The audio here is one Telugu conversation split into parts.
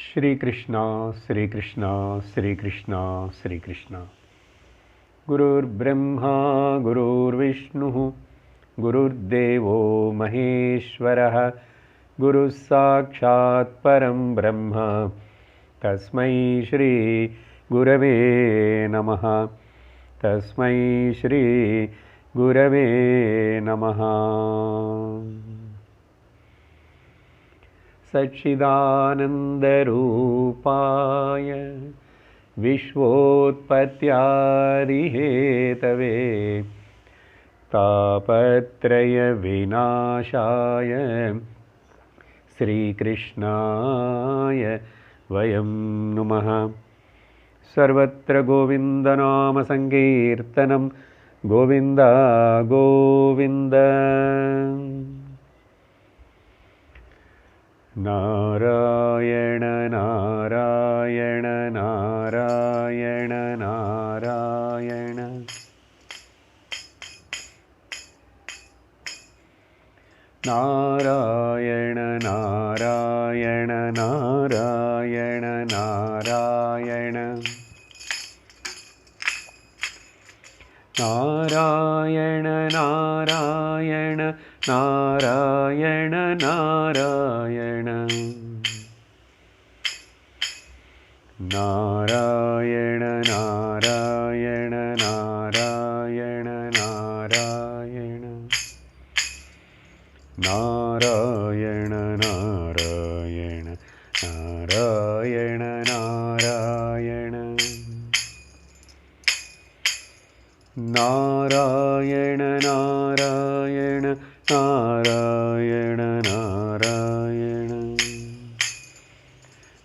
श्री कृष्ण श्री कृष्ण श्री कृष्ण श्री कृष्ण। गुरुर्ब्रह्मा गुरुर्विष्णुः गुरुर्देवो महेश्वरः गुरुः साक्षात् परं ब्रह्म तस्मै श्री गुरवे नमः। तस्मै श्री गुरवे नमः। सच्चिदानन्दरूपाय विश्वोत्पत्त्यादिहेतवे तापत्रयविनाशाय श्रीकृष्णाय वयं नुमः। सर्वत्र गोविन्दनामसङ्कीर्तनं गोविन्द गोविन्द। नारायण नारायण नारायण नारायण। नारायण नारायण नारायण नारायण। नारायण नारायण नारायण नारायण। नारायण नारायण नारायण नारायण। नारायण नारायण नारायण नारायण। नारायण नारायण नारायण नारायण।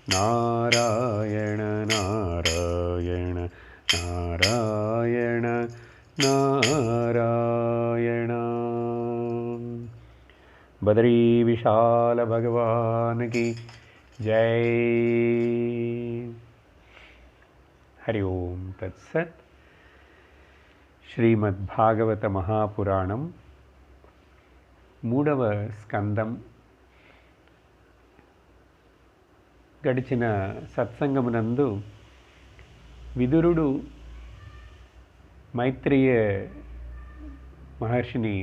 नारायण नारायण नारायण नारायण। बद्री विशाल भगवान की जय। हरि ओम तत्सत्। శ్రీమద్భాగవత మహాపురాణం మూడవ స్కందం. గడిచిన సత్సంగమునందు విదురుడు మైత్రేయ మహర్షిని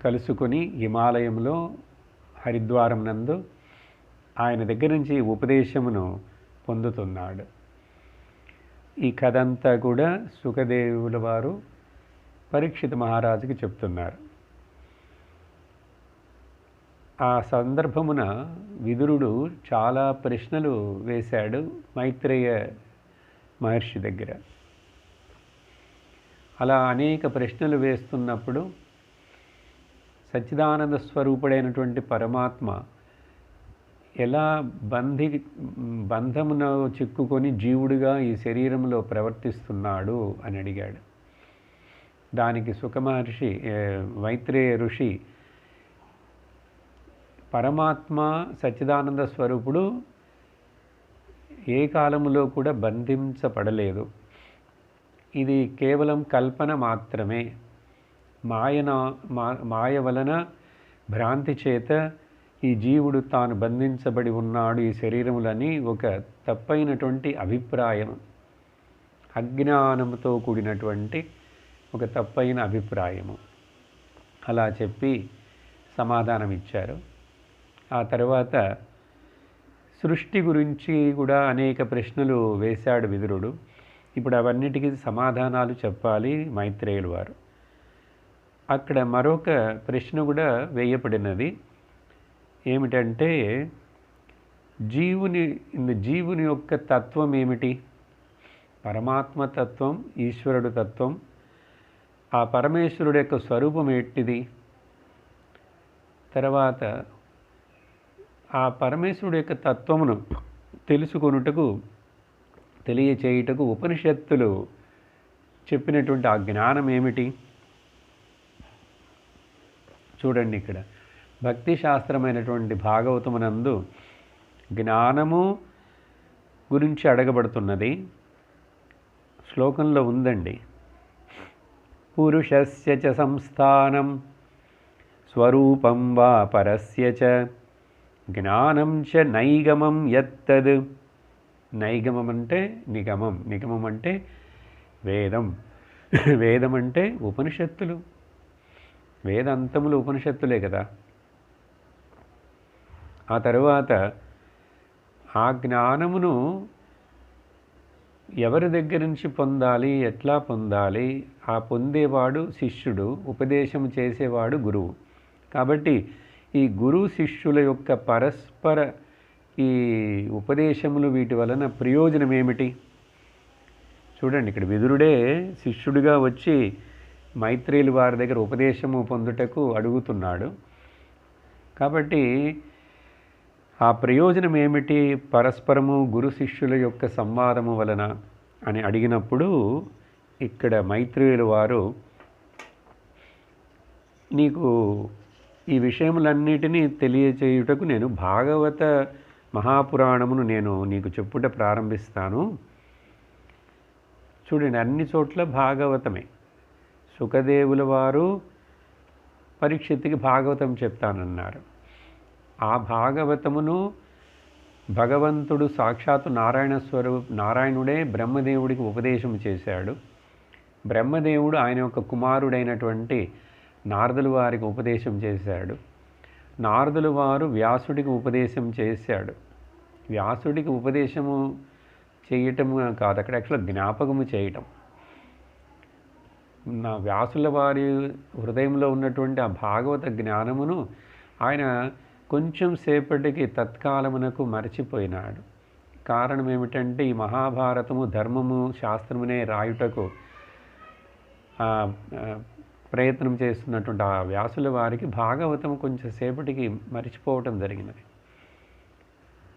కలుసుకొని హిమాలయంలో హరిద్వారం నందు ఆయన దగ్గర నుంచి ఉపదేశమును పొందుతున్నాడు. ఈ కథ అంతా కూడా సుఖదేవుల వారు పరీక్షిత మహారాజుకి చెప్తున్నారు. ఆ సందర్భమున విదురుడు చాలా ప్రశ్నలు వేశాడు మైత్రేయ మహర్షి దగ్గర. అలా అనేక ప్రశ్నలు వేస్తున్నప్పుడు సచ్చిదానంద స్వరూపుడైనటువంటి పరమాత్మ ఎలా బంధమున చిక్కుకొని జీవుడిగా ఈ శరీరంలో ప్రవర్తిస్తున్నాడు అని అడిగాడు. దానికి సుఖమహర్షి మైత్రేయ ఋషి పరమాత్మ సచ్చిదానంద స్వరూపుడు ఏ కాలములో కూడా బంధించబడలేదు. ఇది కేవలం కల్పన మాత్రమే. మాయ వలన భ్రాంతి చేత ఈ జీవుడు తాను బంధించబడి ఉన్నాడు ఈ శరీరములని ఒక తప్పైనటువంటి అభిప్రాయం, అజ్ఞానంతో కూడినటువంటి ఒక తప్పైన అభిప్రాయము. అలా చెప్పి సమాధానం ఇచ్చారు. ఆ తర్వాత సృష్టి గురించి కూడా అనేక ప్రశ్నలు వేశాడు విదురుడు. ఇప్పుడు అవన్నిటికీ సమాధానాలు చెప్పాలి మైత్రేయులు వారు. అక్కడ మరొక ప్రశ్న కూడా వేయబడినది. ఏమిటంటే జీవుని యొక్క తత్వం ఏమిటి? పరమాత్మ తత్వం, ఈశ్వరుడు తత్వం, ఆ పరమేశ్వరుడు యొక్క స్వరూపం ఏంటిది? తర్వాత ఆ పరమేశ్వరుడు యొక్క తత్వమును తెలుసుకొనుటకు, తెలియచేయుటకు ఉపనిషత్తులు చెప్పినటువంటి ఆ జ్ఞానం ఏమిటి? చూడండి, ఇక్కడ భక్తి శాస్త్రమైనటువంటి భాగవతమునందు జ్ఞానము గురించి అడగబడుతున్నది. శ్లోకంలో ఉందండి, పురుషస్య చ సంస్థానం స్వరూపం వా పరస్య చ జ్ఞానం చ నైగమం యత్తద్. నైగమం అంటే నిగమం, నిగమం అంటే వేదం, వేదం అంటే ఉపనిషత్తులు. వేదాంతములు ఉపనిషత్తులే కదా. ఆ తరువాత ఆ జ్ఞానమును ఎవరి దగ్గర నుంచి పొందాలి, ఎట్లా పొందాలి? ఆ పొందేవాడు శిష్యుడు, ఉపదేశం చేసేవాడు గురువు. కాబట్టి ఈ గురు శిష్యుల యొక్క పరస్పర ఈ ఉపదేశములు, వీటి వలన ప్రయోజనం ఏమిటి? చూడండి, ఇక్కడ విదురుడే శిష్యుడిగా వచ్చి మైత్రేయులు వారి దగ్గర ఉపదేశము పొందుటకు అడుగుతున్నాడు. కాబట్టి ఆ ప్రయోజనం ఏమిటి? పరస్పరము గురు శిష్యుల యొక్క సంవాదము వలన అని అడిగినప్పుడు ఇక్కడ మైత్రేయులు వారు, నీకు ఈ విషయములన్నిటినీ తెలియచేయుటకు నేను భాగవత మహాపురాణమును నేను నీకు చెప్పుట ప్రారంభిస్తాను. చూడండి, అన్ని చోట్ల భాగవతమే. సుఖదేవుల వారు పరీక్షిత్తుకి భాగవతం చెప్తానన్నారు. ఆ భాగవతమును భగవంతుడు సాక్షాత్తు నారాయణుడే బ్రహ్మదేవుడికి ఉపదేశం చేశాడు. బ్రహ్మదేవుడు ఆయన యొక్క కుమారుడైనటువంటి నారదుల వారికి ఉపదేశం చేశాడు. నారదుల వారు వ్యాసుడికి ఉపదేశం చేశాడు. వ్యాసుడికి ఉపదేశము చేయటము కాదు, అక్కడ యాక్చువల్గా జ్ఞాపకము చేయటం. నా వ్యాసుల వారి హృదయంలో ఉన్నటువంటి ఆ భాగవత జ్ఞానమును ఆయన కొంచెం సేపటికి తత్కాలమునకు మరచిపోయినాడు. కారణం ఏమిటంటే, ఈ మహాభారతము ధర్మము శాస్త్రమునే రాయుటకు ప్రయత్నం చేస్తున్నటువంటి ఆ వ్యాసుల వారికి భాగవతం కొంచెం సేపటికి మరిచిపోవటం జరిగినది.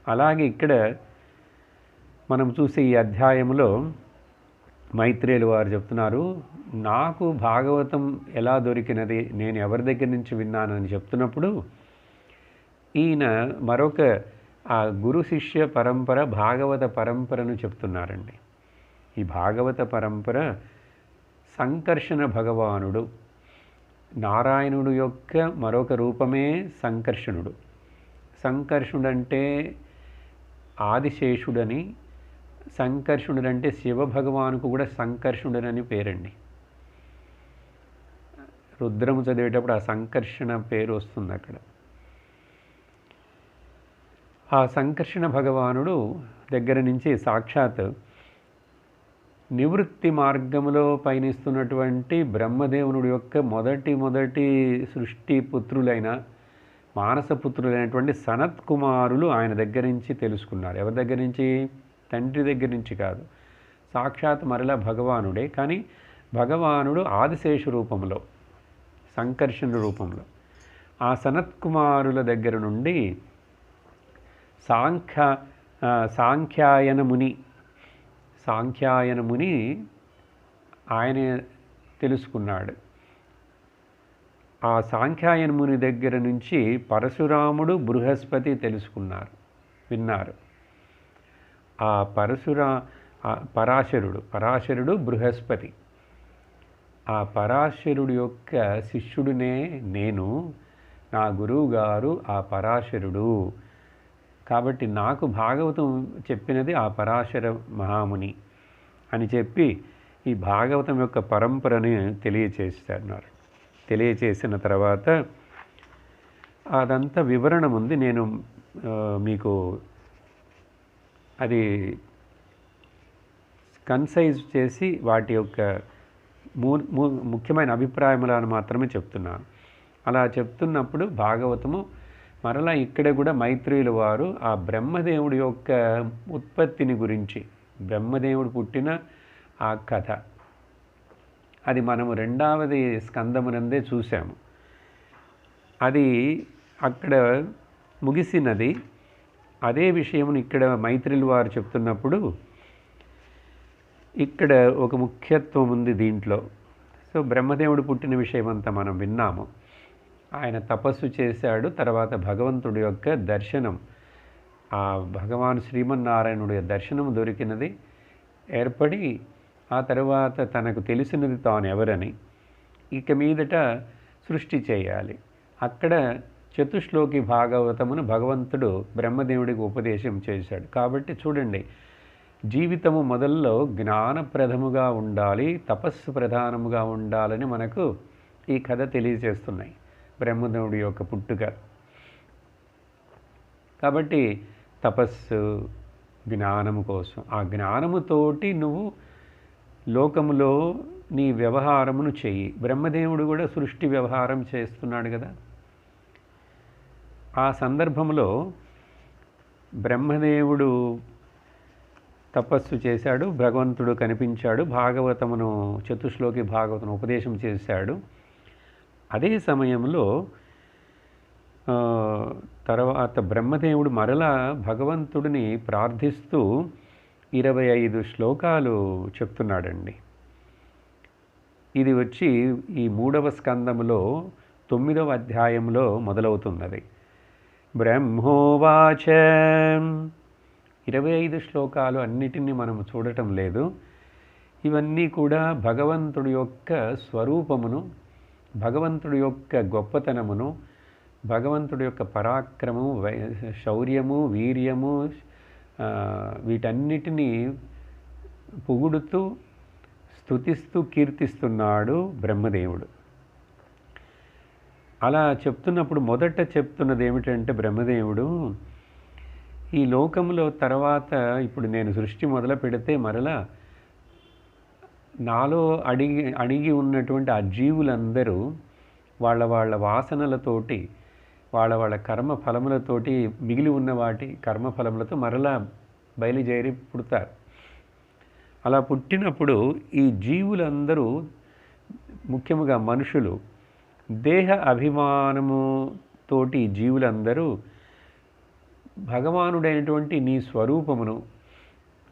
అలాగే ఇక్కడ మనం చూసే ఈ అధ్యాయంలో మైత్రేయులు వారు చెప్తున్నారు, నాకు భాగవతం ఎలా దొరికినది, నేను ఎవరి దగ్గర నుంచి విన్నానని చెప్తున్నప్పుడు ఈయన మరొక ఆ గురు శిష్య పరంపర, భాగవత పరంపరను చెప్తున్నారండి. ఈ భాగవత పరంపర సంకర్షణ భగవానుడు, నారాయణుడు యొక్క మరొక రూపమే సంకర్షణుడు. సంకర్షణుడు అంటే ఆదిశేషుడని, సంకర్షణుడు అంటే శివభగవానుకు కూడా సంకర్షణుడని పేరండి. రుద్రము చదివేటప్పుడు ఆ సంకర్షణ పేరు వస్తుంది అక్కడ. ఆ సంకర్షణ భగవానుడు దగ్గర నుంచి సాక్షాత్ నివృత్తి మార్గములో పయనిస్తున్నటువంటి బ్రహ్మదేవునుడి యొక్క మొదటి సృష్టి పుత్రులైన మానసపుత్రులైనటువంటి సనత్ కుమారులు ఆయన దగ్గర నుంచి తెలుసుకున్నారు. ఎవరి దగ్గర నుంచి? తండ్రి దగ్గర నుంచి కాదు, సాక్షాత్ మరలా భగవానుడే. కానీ భగవానుడు ఆదిశేష రూపంలో, సంకర్షణ రూపంలో ఆ సనత్ కుమారుల దగ్గర నుండి సాంఖ్యాయన ముని ఆయన తెలుసుకున్నాడు. ఆ సాంఖ్యాయన ముని దగ్గర నుంచి పరశురాముడు, బృహస్పతి విన్నారు. ఆ పరాశరుడు బృహస్పతి. ఆ పరాశరుడు యొక్క శిష్యుడినే నేను, నా గురువు గారు ఆ పరాశరుడు. కాబట్టి నాకు భాగవతం చెప్పినది ఆ పరాశర మహాముని అని చెప్పి ఈ భాగవతం యొక్క పరంపరని తెలియచేస్తున్నారు. తెలియచేసిన తర్వాత అదంతా వివరణ ఉంది. నేను మీకు అది కన్సైజ్ చేసి వాటి యొక్క ముఖ్యమైన అభిప్రాయములను మాత్రమే చెప్తున్నాను. అలా చెప్తున్నప్పుడు భాగవతము మరలా ఇక్కడ కూడా మైత్రేయుల వారు ఆ బ్రహ్మదేవుడి యొక్క ఉత్పత్తిని గురించి, బ్రహ్మదేవుడు పుట్టిన ఆ కథ, అది మనము 2వ స్కందమునందే చూసాము. అది అక్కడ ముగిసినది. అదే విషయమును ఇక్కడ మైత్రేయుల వారు చెప్తున్నప్పుడు ఇక్కడ ఒక ముఖ్యత్వం ఉంది దీంట్లో. సో బ్రహ్మదేవుడు పుట్టిన విషయం అంతా మనం విన్నాము. ఆయన తపస్సు చేశాడు. తర్వాత భగవంతుడి యొక్క దర్శనం, ఆ భగవాన్ శ్రీమన్నారాయణుడి దర్శనం దొరికినది ఏర్పడి, ఆ తర్వాత తనకు తెలిసినది తాను ఎవరని, ఇక మీదట సృష్టి చేయాలి. అక్కడ చతుశ్లోకి భాగవతమును భగవంతుడు బ్రహ్మదేవుడికి ఉపదేశం చేశాడు. కాబట్టి చూడండి, జీవితము మొదల్లో జ్ఞానప్రదముగా ఉండాలి, తపస్సు ప్రధానముగా ఉండాలని మనకు ఈ కథ తెలియజేస్తున్నాయి, బ్రహ్మదేవుడి యొక్క పుట్టుక. కాబట్టి తపస్సు, జ్ఞానము కోసం, ఆ జ్ఞానముతోటి నువ్వు లోకములో నీ వ్యవహారమును చెయ్యి. బ్రహ్మదేవుడు కూడా సృష్టి వ్యవహారం చేస్తున్నాడు కదా. ఆ సందర్భంలో బ్రహ్మదేవుడు తపస్సు చేశాడు, భగవంతుడు కనిపించాడు, భాగవతమును చతుశ్లోకి భాగవతను ఉపదేశం చేశాడు. అదే సమయంలో తర్వాత బ్రహ్మదేవుడు మరలా భగవంతుడిని ప్రార్థిస్తూ 25 శ్లోకాలు చెప్తున్నాడండి. ఇది వచ్చి ఈ 3వ స్కందములో 9వ అధ్యాయంలో మొదలవుతున్నది. బ్రహ్మోవాచ. 25 శ్లోకాలు అన్నిటినీ మనము చూడటం లేదు. ఇవన్నీ కూడా భగవంతుడి యొక్క స్వరూపమును, భగవంతుడి యొక్క గొప్పతనమును, భగవంతుడి యొక్క పరాక్రమము, శౌర్యము, వీర్యము, వీటన్నిటినీ పొగుడుతూ స్తుతిస్తూ కీర్తిస్తున్నాడు బ్రహ్మదేవుడు. అలా చెప్తున్నప్పుడు మొదట చెప్తున్నది ఏమిటంటే బ్రహ్మదేవుడు, ఈ లోకంలో తర్వాత ఇప్పుడు నేను సృష్టి మొదలు పెడితే మరలా నాలో అడిగి ఉన్నటువంటి ఆ జీవులందరూ వాళ్ళ వాళ్ళ వాసనలతోటి, వాళ్ళ కర్మ ఫలములతోటి, మిగిలి ఉన్న వాటి కర్మఫలములతో మరలా బయలుదేరి పుడతారు. అలా పుట్టినప్పుడు ఈ జీవులందరూ, ముఖ్యముగా మనుషులు, దేహ అభిమానము తోటి జీవులందరూ భగవానుడైనటువంటి నీ స్వరూపమును,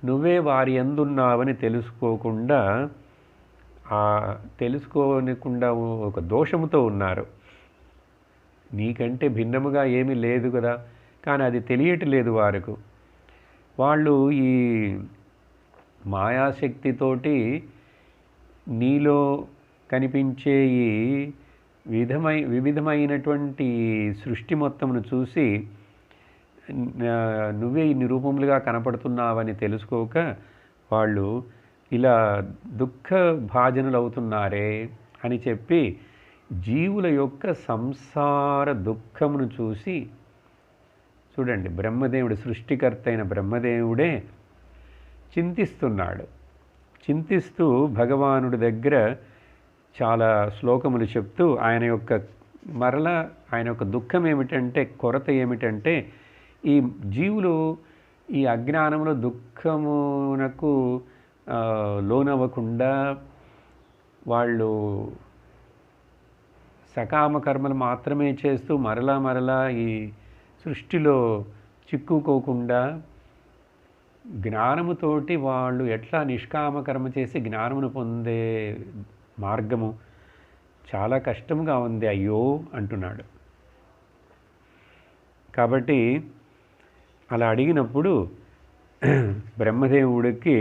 నువ్వే వారి యందున్నావని తెలుసుకోకుండా ఒక దోషముతో ఉన్నారు. నీకంటే భిన్నముగా ఏమీ లేదు కదా, కానీ అది తెలియట్లేదు వారికి. వాళ్ళు ఈ మాయాశక్తితోటి నీలో కనిపించే ఈ వివిధమైనటువంటి సృష్టి మొత్తమును చూసి నువ్వే ఇన్ని రూపములుగా కనపడుతున్నావని తెలుసుకోక వాళ్ళు ఇలా దుఃఖ భాజనులు అవుతున్నారే అని చెప్పి జీవుల యొక్క సంసార దుఃఖమును చూసి, చూడండి, బ్రహ్మదేవుడు, సృష్టికర్త అయిన బ్రహ్మదేవుడే చింతిస్తున్నాడు. చింతిస్తూ భగవానుడి దగ్గర చాలా శ్లోకములు చెప్తూ ఆయన యొక్క దుఃఖం ఏమిటంటే, కొరత ఏమిటంటే, ఈ జీవులు ఈ అజ్ఞానంలో దుఃఖమునకు లోనవ్వకుండా వాళ్ళు సకామ కర్మలు మాత్రమే చేస్తూ మరలా ఈ సృష్టిలో చిక్కుకోకుండా జ్ఞానముతోటి వాళ్ళు ఎట్లా నిష్కామ కర్మ చేసి జ్ఞానమును పొందే మార్గము చాలా కష్టంగా ఉంది, అయ్యో అంటున్నాడు. కాబట్టి అలా అడిగినప్పుడు బ్రహ్మదేవుడికి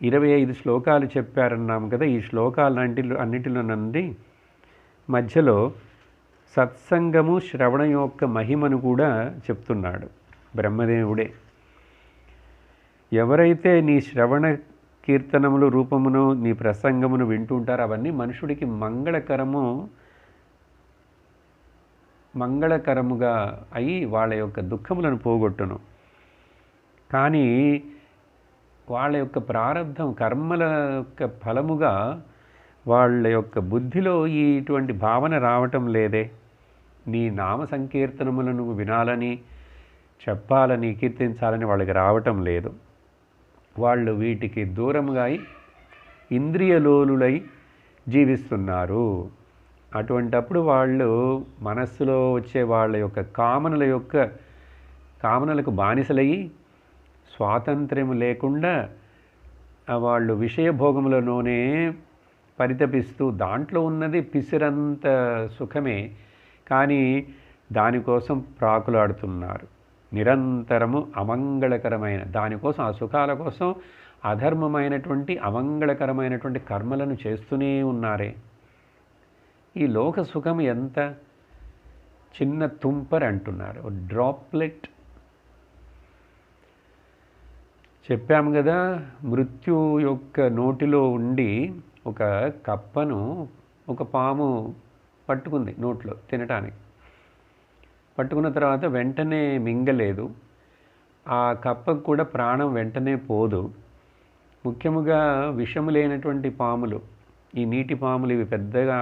25 శ్లోకాలు చెప్పారన్నాము కదా. ఈ శ్లోకాలన్నిటిలో నుండి మధ్యలో సత్సంగము, శ్రవణ యొక్క మహిమను కూడా చెప్తున్నాడు బ్రహ్మదేవుడే. ఎవరైతే నీ శ్రవణ కీర్తనములు రూపమును, నీ ప్రసంగమును వింటుంటారో అవన్నీ మనుషుడికి మంగళకరముగా అయి వాళ్ళ యొక్క దుఃఖములను పోగొట్టును. కానీ వాళ్ళ యొక్క ప్రారంధం, కర్మల యొక్క ఫలముగా వాళ్ళ యొక్క బుద్ధిలో ఇటువంటి భావన రావటం లేదే. నీ నామ సంకీర్తనములను వినాలని, చెప్పాలని, కీర్తించాలని వాళ్ళకి రావటం లేదు. వాళ్ళు వీటికి దూరముగా ఇంద్రియలోలులై జీవిస్తున్నారు. అటువంటప్పుడు వాళ్ళు మనస్సులో వచ్చే వాళ్ళ యొక్క కామనలకు బానిసలయ్యి స్వాతంత్ర్యం లేకుండా వాళ్ళు విషయభోగములలోనే పరితపిస్తూ, దాంట్లో ఉన్నది పిసిరంత సుఖమే, కానీ దానికోసం ప్రాకులాడుతున్నారు. నిరంతరము అమంగళకరమైన దానికోసం, ఆ సుఖాల కోసం అధర్మమైనటువంటి అమంగళకరమైనటువంటి కర్మలను చేస్తూనే ఉన్నారే. ఈ లోక సుఖం ఎంత చిన్న తుంపర్ అంటున్నారు, డ్రాప్లెట్. చెప్పాము కదా, మృత్యు యొక్క నోటిలో ఉండి ఒక కప్పను ఒక పాము పట్టుకుంది నోట్లో తినటానికి. పట్టుకున్న తర్వాత వెంటనే మింగలేదు. ఆ కప్పకు కూడా ప్రాణం వెంటనే పోదు. ముఖ్యముగా విషము లేనటువంటి పాములు, ఈ నీటి పాములు, ఇవి పెద్దగా,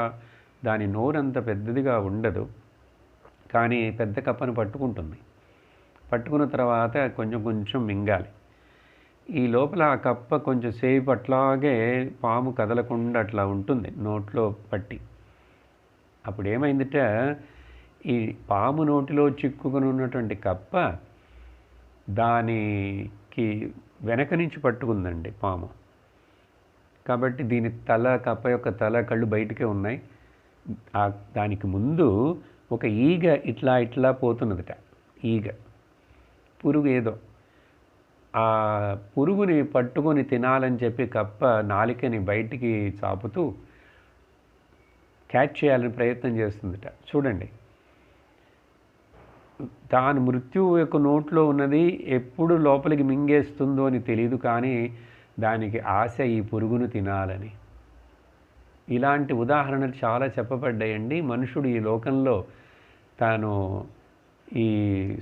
దాని నోరంత పెద్దదిగా ఉండదు, కానీ పెద్ద కప్పను పట్టుకుంటుంది. పట్టుకున్న తర్వాత కొంచెం కొంచెం మింగాలి. ఈ లోపల ఆ కప్ప కొంచెం సేపు అట్లాగే పాము కదలకుండా అట్లా ఉంటుంది నోట్లో పట్టి. అప్పుడు ఏమైందిట, ఈ పాము నోటిలో చిక్కుకొని ఉన్నటువంటి కప్ప దానికి వెనక నుంచి పట్టుకుందండి పాము. కాబట్టి దీని తల, కప్ప యొక్క తల, కళ్ళు బయటికే ఉన్నాయి. దానికి ముందు ఒక ఈగ ఇట్లా ఇట్లా పోతున్నదిట. ఈగ, పురుగు ఏదో. ఆ పురుగుని పట్టుకొని తినాలని చెప్పి కప్ప నాలికని బయటికి చాపుతూ క్యాచ్ చేయాలని ప్రయత్నం చేస్తుందిట. చూడండి, తాను మృత్యువు యొక్క నోట్లో ఉన్నది ఎప్పుడు లోపలికి మింగేస్తుందో అని తెలియదు, కానీ దానికి ఆశ ఈ పురుగును తినాలని. ఇలాంటి ఉదాహరణలు చాలా చెప్పబడ్డాయండి. మనుషుడు ఈ లోకంలో తాను ఈ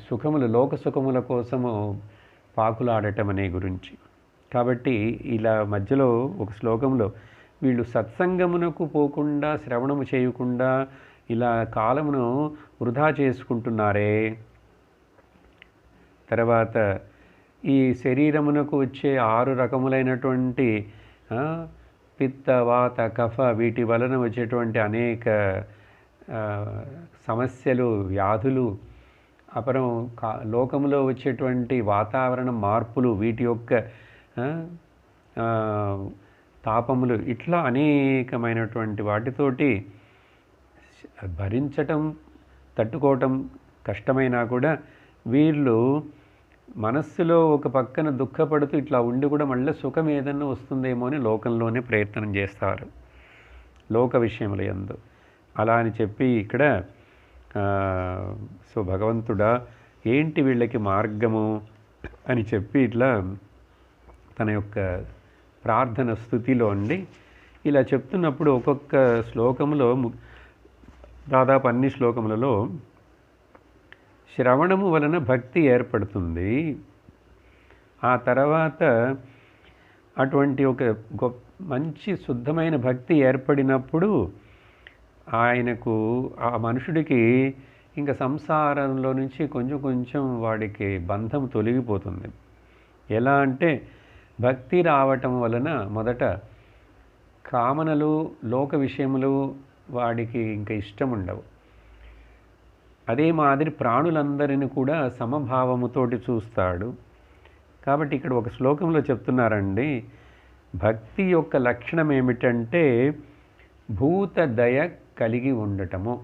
సుఖములు, లోక సుఖముల కోసము పాకులాడటం అనే గురించి. కాబట్టి ఇలా మధ్యలో ఒక శ్లోకంలో వీళ్ళు సత్సంగమునకు పోకుండా, శ్రవణము చేయకుండా ఇలా కాలమును వృధా చేసుకుంటున్నారే. తర్వాత ఈ శరీరమునకు వచ్చే 6 రకములైనటువంటి పిత్త, వాత, కఫ, వీటి వలన వచ్చేటువంటి అనేక సమస్యలు, వ్యాధులు, అపరం లోకంలో వచ్చేటువంటి వాతావరణ మార్పులు, వీటి యొక్క తాపములు, ఇట్లా అనేకమైనటువంటి వాటితోటి భరించటం, తట్టుకోవటం కష్టమైనా కూడా వీళ్ళు మనస్సులో ఒక పక్కన దుఃఖపడుతూ ఇట్లా ఉండి కూడా మళ్ళీ సుఖం ఏదన్నా వస్తుందేమో అని లోకంలోనే ప్రయత్నం చేస్తారు, లోక విషయముల యందు. అలా అని చెప్పి ఇక్కడ సో భగవంతుడా ఏంటి వీళ్ళకి మార్గము అని చెప్పి ఇట్లా తన యొక్క ప్రార్థన స్థుతిలో ఉండి ఇలా చెప్తున్నప్పుడు ఒక్కొక్క శ్లోకంలో, దాదాపు అన్ని శ్లోకములలో శ్రవణము వలన భక్తి ఏర్పడుతుంది. ఆ తర్వాత అటువంటి ఒక మంచి శుద్ధమైన భక్తి ఏర్పడినప్పుడు ఆయనకు, ఆ మనుషుడికి ఇంకా సంసారంలో నుంచి కొంచెం కొంచెం వాడికి బంధం తొలగిపోతుంది. ఎలా అంటే భక్తి రావటం వలన మొదట కామనలు, లోక విషయములు వాడికి ఇంకా ఇష్టం ఉండవు. అదే మాదిరి ప్రాణులందరిని కూడా సమభావముతోటి చూస్తాడు. కాబట్టి ఇక్కడ ఒక శ్లోకంలో చెప్తున్నారండి, భక్తి యొక్క లక్షణం ఏమిటంటే భూత దయ కలిగి ఉండటము.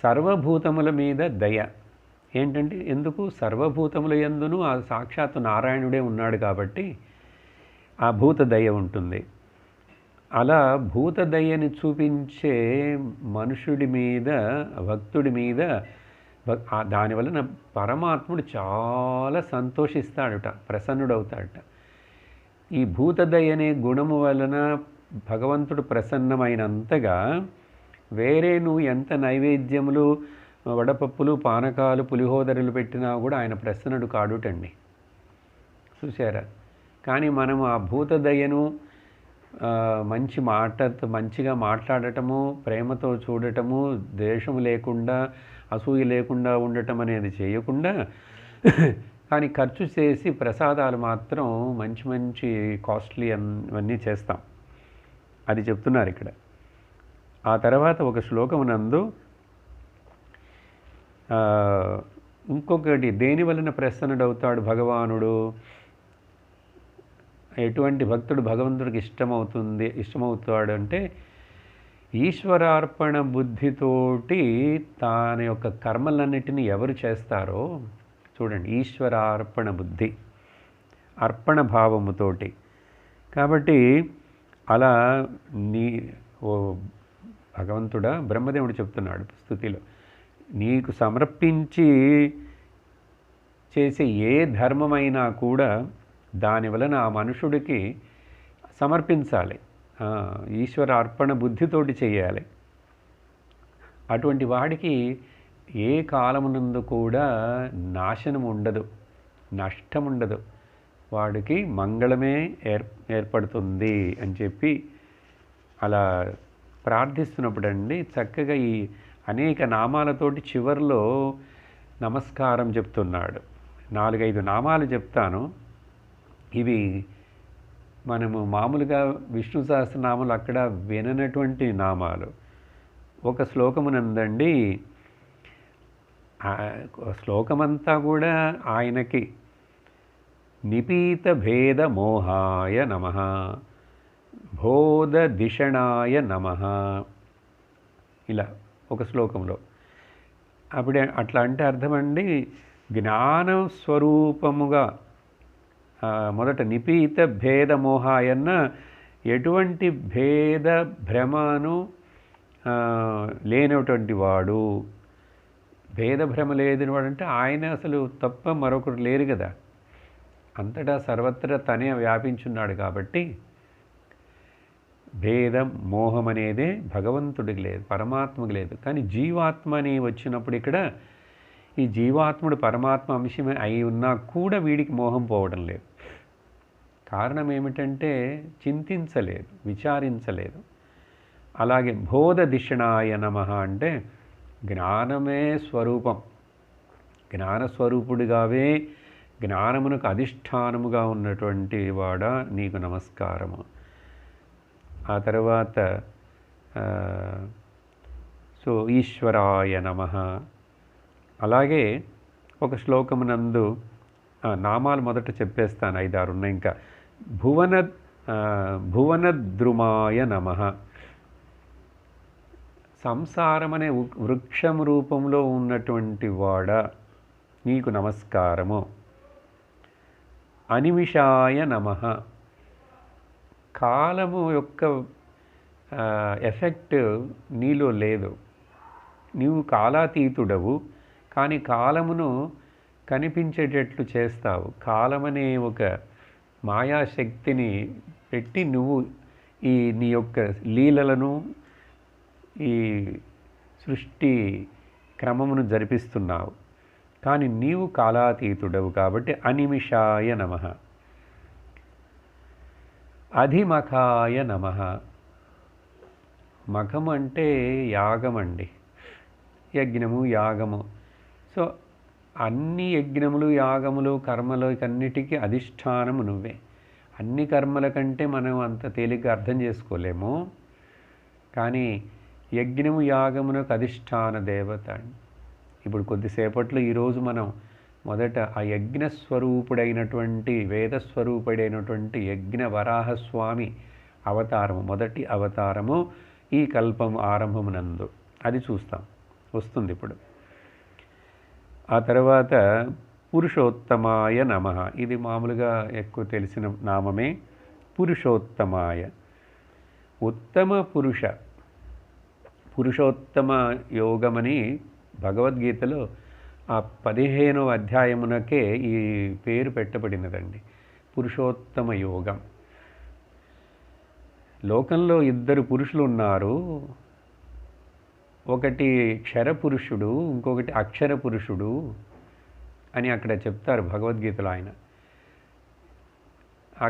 సర్వభూతముల మీద దయ. ఏంటంటే ఎందుకు, సర్వభూతముల యందును ఆ సాక్షాత్తు నారాయణుడే ఉన్నాడు కాబట్టి ఆ భూత దయ ఉంటుంది. అలా భూత దయని చూపించే మనుషుడి మీద, భక్తుడి మీద దానివలన పరమాత్ముడు చాలా సంతోషిస్తాడట, ప్రసన్నుడవుతాడట. ఈ భూతదయ అనే గుణము వలన భగవంతుడు ప్రసన్నమైనంతగా వేరే నువ్వు ఎంత నైవేద్యములు, వడపప్పులు, పానకాలు, పులిహోదరులు పెట్టినా కూడా ఆయన ప్రసన్నుడు కాడుటండి. చూసారా? కానీ మనం ఆ భూతదయను మంచిగా మాట్లాడటము, ప్రేమతో చూడటము, ద్వేషము లేకుండా, అసూయ లేకుండా ఉండటం అనేది చేయకుండా, కానీ ఖర్చు చేసి ప్రసాదాలు మాత్రం మంచి మంచి కాస్ట్లీ అన్నీ చేస్తాం. అది చెప్తున్నారు ఇక్కడ. ఆ తర్వాత ఒక శ్లోకమునందు ఇంకొకటి, దేని వలన ప్రసన్నుడవుతాడు భగవానుడు, ఎటువంటి భక్తుడు భగవంతుడికి ఇష్టమవుతాడు అంటే ఈశ్వరార్పణ బుద్ధితోటి తన యొక్క కర్మలన్నిటినీ ఎవరు చేస్తారో చూడండి, ఈశ్వరార్పణ బుద్ధి, అర్పణ భావముతోటి. కాబట్టి అలా భగవంతుడా బ్రహ్మదేవుడు చెప్తున్నాడు స్తుతిలో, నీకు సమర్పించి చేసే ఏ ధర్మమైనా కూడా దాని వలన ఆ మనుషుడికి సమర్పించాలి, ఈశ్వర అర్పణ బుద్ధితోటి చేయాలి. అటువంటి వాడికి ఏ కాలమునందు కూడా నాశనం ఉండదు, నష్టం ఉండదు, వాడికి మంగళమే ఏర్పడుతుంది అని చెప్పి అలా ప్రార్థిస్తున్నప్పుడు అండి చక్కగా ఈ అనేక నామాలతోటి చివరిలో నమస్కారం చెప్తున్నాడు. 4-5 నామాలు చెప్తాను. ఇవి మనము మామూలుగా విష్ణు సహస్రనామాలు అక్కడ విననటువంటి నామాలు. ఒక శ్లోకమునందండి, శ్లోకమంతా కూడా ఆయనకి నిపీత భేద మోహాయ నమః, బోధ దిషణాయ నమః, ఇలా ఒక శ్లోకంలో. అప్పుడే అట్లా అంటే అర్థమండి, జ్ఞాన స్వరూపముగా మొదట నిపీత భేద మోహాయన్న ఎటువంటి భేద భ్రమను లేనటువంటి వాడు. భేద భ్రమ లేని వాడు అంటే ఆయన అసలు తప్ప మరొకరు లేరు కదా, అంతటా సర్వత్రా తనే వ్యాపించున్నాడు కాబట్టి భేదం మోహం అనేదే భగవంతుడికి లేదు, పరమాత్మకి లేదు. కానీ జీవాత్మ అని వచ్చినప్పుడు ఇక్కడ ఈ జీవాత్ముడు పరమాత్మ అంశమే అయి ఉన్నా కూడా వీడికి మోహం పోవడం లేదు. కారణం ఏమిటంటే చింతించలేదు, విచారించలేదు. అలాగే బోధ దిషణాయ నమః అంటే జ్ఞానమే స్వరూపం, జ్ఞానస్వరూపుడిగావే జ్ఞానమునకు అధిష్టానముగా ఉన్నటువంటి వాడా నీకు నమస్కారము. ఆ తర్వాత సో ఈశ్వరాయ నమః. అలాగే ఒక శ్లోకమునందు నామాలు మొదట చెప్పేస్తాను, 5-6 ఉన్నాయి ఇంకా. భువనద్రుమాయ నమః, సంసారం అనే వృక్షం రూపంలో ఉన్నటువంటి వాడా నీకు నమస్కారము. అనిమిషాయ నమః, కాలము యొక్క ఎఫెక్ట్ నీలో లేదు, నీవు కాలాతీతుడవు, కానీ కాలమును కనిపించేటట్లు చేస్తావు. కాలమనే ఒక మాయాశక్తిని పెట్టి నువ్వు ఈ నీ యొక్క లీలలను, ఈ సృష్టి క్రమమును జరిపిస్తున్నావు. కానీ నీవు కాలాతీతుడవు కాబట్టి అనిమిషాయ నమః. అధిమఖాయ నమః, మఖము అంటే యాగమండి, యజ్ఞము యాగము. సో అన్ని యజ్ఞములు యాగములు కర్మలు కన్నిటికీ అధిష్టానము నువ్వే. అన్ని కర్మల కంటే మనం అంత తేలిగ్గా అర్థం చేసుకోలేము, కానీ యజ్ఞము యాగమునకు అధిష్టాన దేవత. ఇప్పుడు కొద్దిసేపట్లో ఈరోజు మనం మొదట ఆ యజ్ఞస్వరూపుడైనటువంటి వేదస్వరూపుడైనటువంటి యజ్ఞ వరాహస్వామి అవతారము, మొదటి అవతారము ఈ కల్పం ఆరంభమునందు, అది చూస్తాం, వస్తుంది ఇప్పుడు. ఆ తర్వాత పురుషోత్తమాయ నమః, ఇది మామూలుగా ఎక్కువ తెలిసిన నామమే. పురుషోత్తమాయ, ఉత్తమ పురుషోత్తమ యోగమని భగవద్గీతలో ఆ 15వ అధ్యాయమునకే ఈ పేరు పెట్టబడినదండి, పురుషోత్తమ యోగం. లోకంలో 2 పురుషులు ఉన్నారు, ఒకటి క్షరపురుషుడు, ఇంకొకటి అక్షర పురుషుడు అని అక్కడ చెప్తారు భగవద్గీతలో. ఆయన ఆ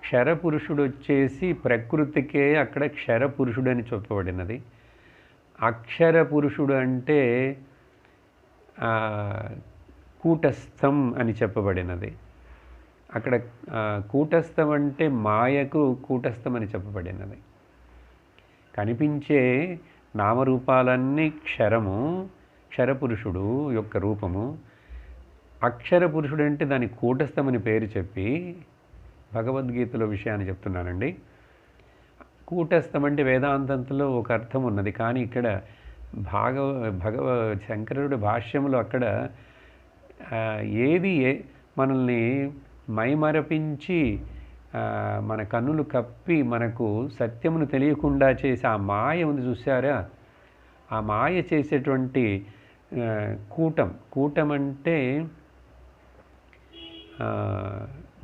క్షరపురుషుడు వచ్చేసి ప్రకృతికే అక్కడ క్షరపురుషుడు అని చెప్పబడినది. అక్షర పురుషుడు అంటే కూటస్థం అని చెప్పబడినది. అక్కడ కూటస్థం అంటే మాయకు కూటస్థం అని చెప్పబడినది. కనిపించే నామరూపాలన్నీ క్షరము, క్షరపురుషుడు యొక్క రూపము. అక్షర పురుషుడు అంటే దాని కూటస్థమని పేరు చెప్పి భగవద్గీతలో విషయాన్ని చెప్తున్నానండి. కూటస్థం అంటే వేదాంతంలో ఒక అర్థం ఉన్నది, కానీ ఇక్కడ శంకరుడి భాష్యంలో అక్కడ ఏది మనల్ని మైమరపించి మన కన్నులు కప్పి మనకు సత్యమును తెలియకుండా చేసి ఆ మాయ ఉంది చూసారా, ఆ మాయ చేసేటువంటి కూటం అంటే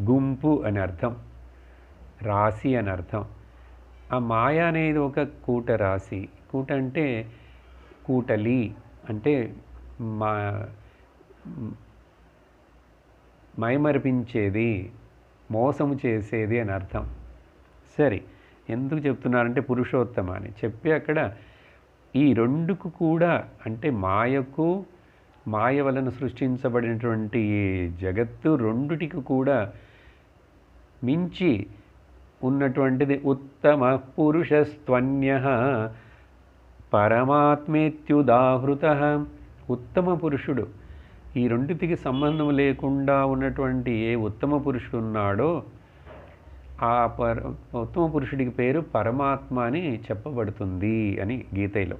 గుంపు అని అర్థం, రాశి అని అర్థం. ఆ మాయ అనేది ఒక కూట రాశి. కూట అంటే కూటలి అంటే మా మైమరిపించేది, మోసము చేసేది అని అర్థం. సరే, ఎందుకు చెప్తున్నారంటే పురుషోత్తమ అని చెప్పి అక్కడ ఈ రెండుకు కూడా అంటే మాయకు, మాయ వలన సృష్టించబడినటువంటి ఈ జగత్తు రెండుటికి కూడా మించి ఉన్నటువంటిది ఉత్తమ పురుషస్త్వన్యః పరమాత్మేత్యుదాహృత. ఉత్తమ పురుషుడు, ఈ రెండిటికి సంబంధం లేకుండా ఉన్నటువంటి ఏ ఉత్తమ పురుషుడు ఉన్నాడో ఆ ఉత్తమ పురుషుడికి పేరు పరమాత్మ అని చెప్పబడుతుంది అని గీతలో.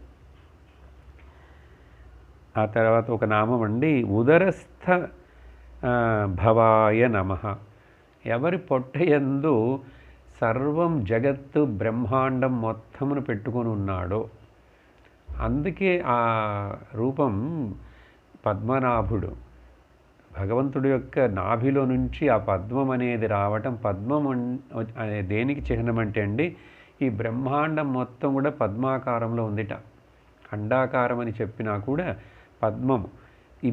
ఆ తర్వాత ఒక నామం అండి, ఉదరస్థ భవాయ నమః. ఎవరి పొట్టయందు సర్వం జగత్తు బ్రహ్మాండం మొత్తమును పెట్టుకొని ఉన్నాడో, అందుకే ఆ రూపం పద్మనాభుడు. భగవంతుడి యొక్క నాభిలో నుంచి ఆ పద్మం అనేది రావటం. పద్మం దేనికి చిహ్నం అంటే అండి, ఈ బ్రహ్మాండం మొత్తం కూడా పద్మాకారంలో ఉందిట. అండాకారం అని చెప్పినా కూడా పద్మం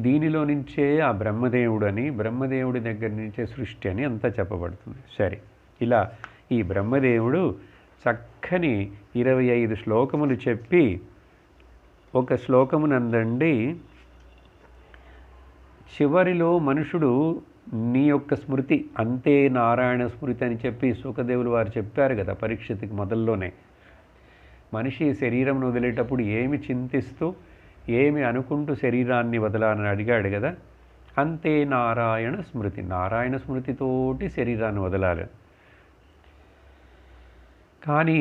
దీనిలో నుంచే ఆ బ్రహ్మదేవుడు అని, బ్రహ్మదేవుడి దగ్గర నుంచే సృష్టి అని అంతా చెప్పబడుతుంది. సరే, ఇలా ఈ బ్రహ్మదేవుడు చక్కని 25 శ్లోకములు చెప్పి ఒక శ్లోకమునందండి చివరిలో మనుషుడు నీ యొక్క స్మృతి అంతే నారాయణ స్మృతి అని చెప్పి సుఖదేవులు వారు చెప్పారు కదా పరీక్షిత్కి మొదల్లోనే. మనిషి శరీరంను వదిలేటప్పుడు ఏమి చింతిస్తూ ఏమి అనుకుంటూ శరీరాన్ని వదలాలని అడిగాడు కదా, అంతే నారాయణ స్మృతి. నారాయణ స్మృతితోటి శరీరాన్ని వదలాలి. కానీ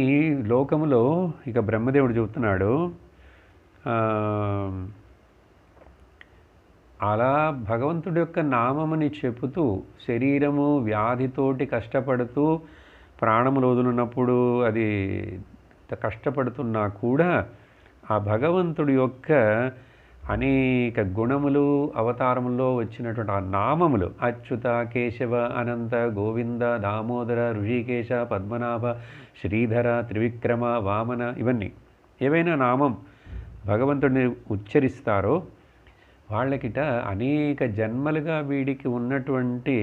లోకములో ఇక బ్రహ్మదేవుడు చెబుతున్నాడు, అలా భగవంతుడి యొక్క నామముని చెబుతూ శరీరము వ్యాధితోటి కష్టపడుతూ ప్రాణములు వదులున్నప్పుడు అది కష్టపడుతున్నా కూడా ఆ భగవంతుడి యొక్క అనేక గుణములు అవతారముల్లో వచ్చినటువంటి ఆ నామములు అచ్యుత, కేశవ, అనంత, గోవింద, దామోదర, ఋషికేశ, పద్మనాభ, శ్రీధర, త్రివిక్రమ, వామన, ఇవన్నీ ఏవైనా నామం భగవంతుడిని ఉచ్చరిస్తారో వాళ్ళకిట అనేక జన్మలుగా వీడికి ఉన్నటువంటి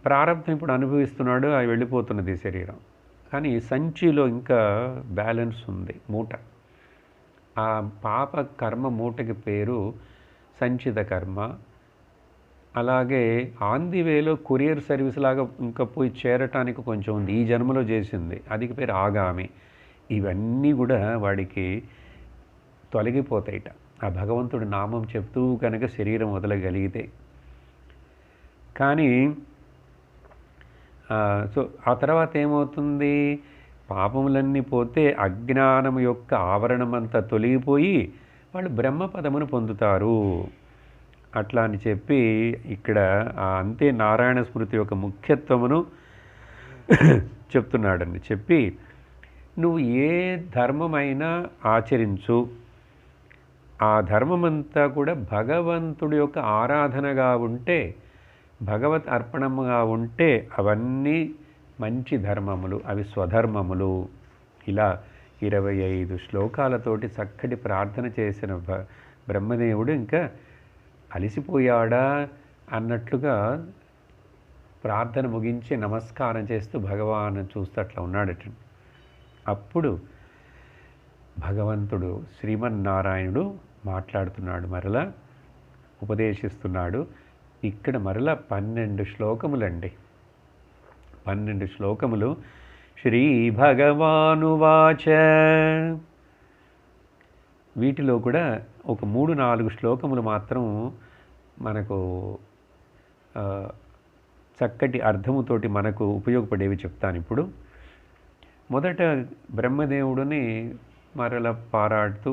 ప్రారంభం ఇప్పుడు అనుభవిస్తున్నాడు, అవి వెళ్ళిపోతున్నది శరీరం. కానీ సంచిలో ఇంకా బ్యాలెన్స్ ఉంది, మూట. ఆ పాప కర్మ మూటకి పేరు సంచిత కర్మ. అలాగే ఆన్ ది వేలో కొరియర్ సర్వీస్ లాగా ఇంకా పోయి చేరటానికి కొంచెం ఉంది, ఈ జన్మలో చేసింది, అది పేరు ఆగామి. ఇవన్నీ కూడా వాడికి తొలగిపోతాయిట ఆ భగవంతుడి నామం చెప్తూ కనుక శరీరం వదలగలిగితే. కానీ సో ఆ తర్వాత ఏమవుతుంది, పాపములన్నీ పోతే అజ్ఞానం యొక్క ఆవరణమంతా తొలగిపోయి వాళ్ళు బ్రహ్మపదమును పొందుతారు. అట్లా అని చెప్పి ఇక్కడ అంతే నారాయణ స్మృతి యొక్క ముఖ్యత్వమును చెప్తున్నాడండి. చెప్పి నువ్వు ఏ ధర్మమైనా ఆచరించు, ఆ ధర్మమంతా కూడా భగవంతుడి యొక్క ఆరాధనగా ఉంటే, భగవత్ అర్పణముగా ఉంటే అవన్నీ మంచి ధర్మములు, అవి స్వధర్మములు. ఇలా 25 శ్లోకాలతోటి చక్కటి ప్రార్థన చేసిన బ్రహ్మదేవుడు ఇంకా అలిసిపోయాడా అన్నట్లుగా ప్రార్థన ముగించి నమస్కారం చేస్తూ భగవాను చూస్తూ అట్లా ఉన్నాడట. అప్పుడు భగవంతుడు శ్రీమన్నారాయణుడు మాట్లాడుతున్నాడు, మరలా ఉపదేశిస్తున్నాడు. ఇక్కడ మరలా 12 శ్లోకములండి, 12 శ్లోకములు. శ్రీ భగవానువాచ. వీటిలో కూడా ఒక 3-4 శ్లోకములు మాత్రం మనకు చక్కటి అర్థముతోటి మనకు ఉపయోగపడేవి చెప్తాను ఇప్పుడు. మొదట బ్రహ్మదేవుడిని మరల పారాడుతూ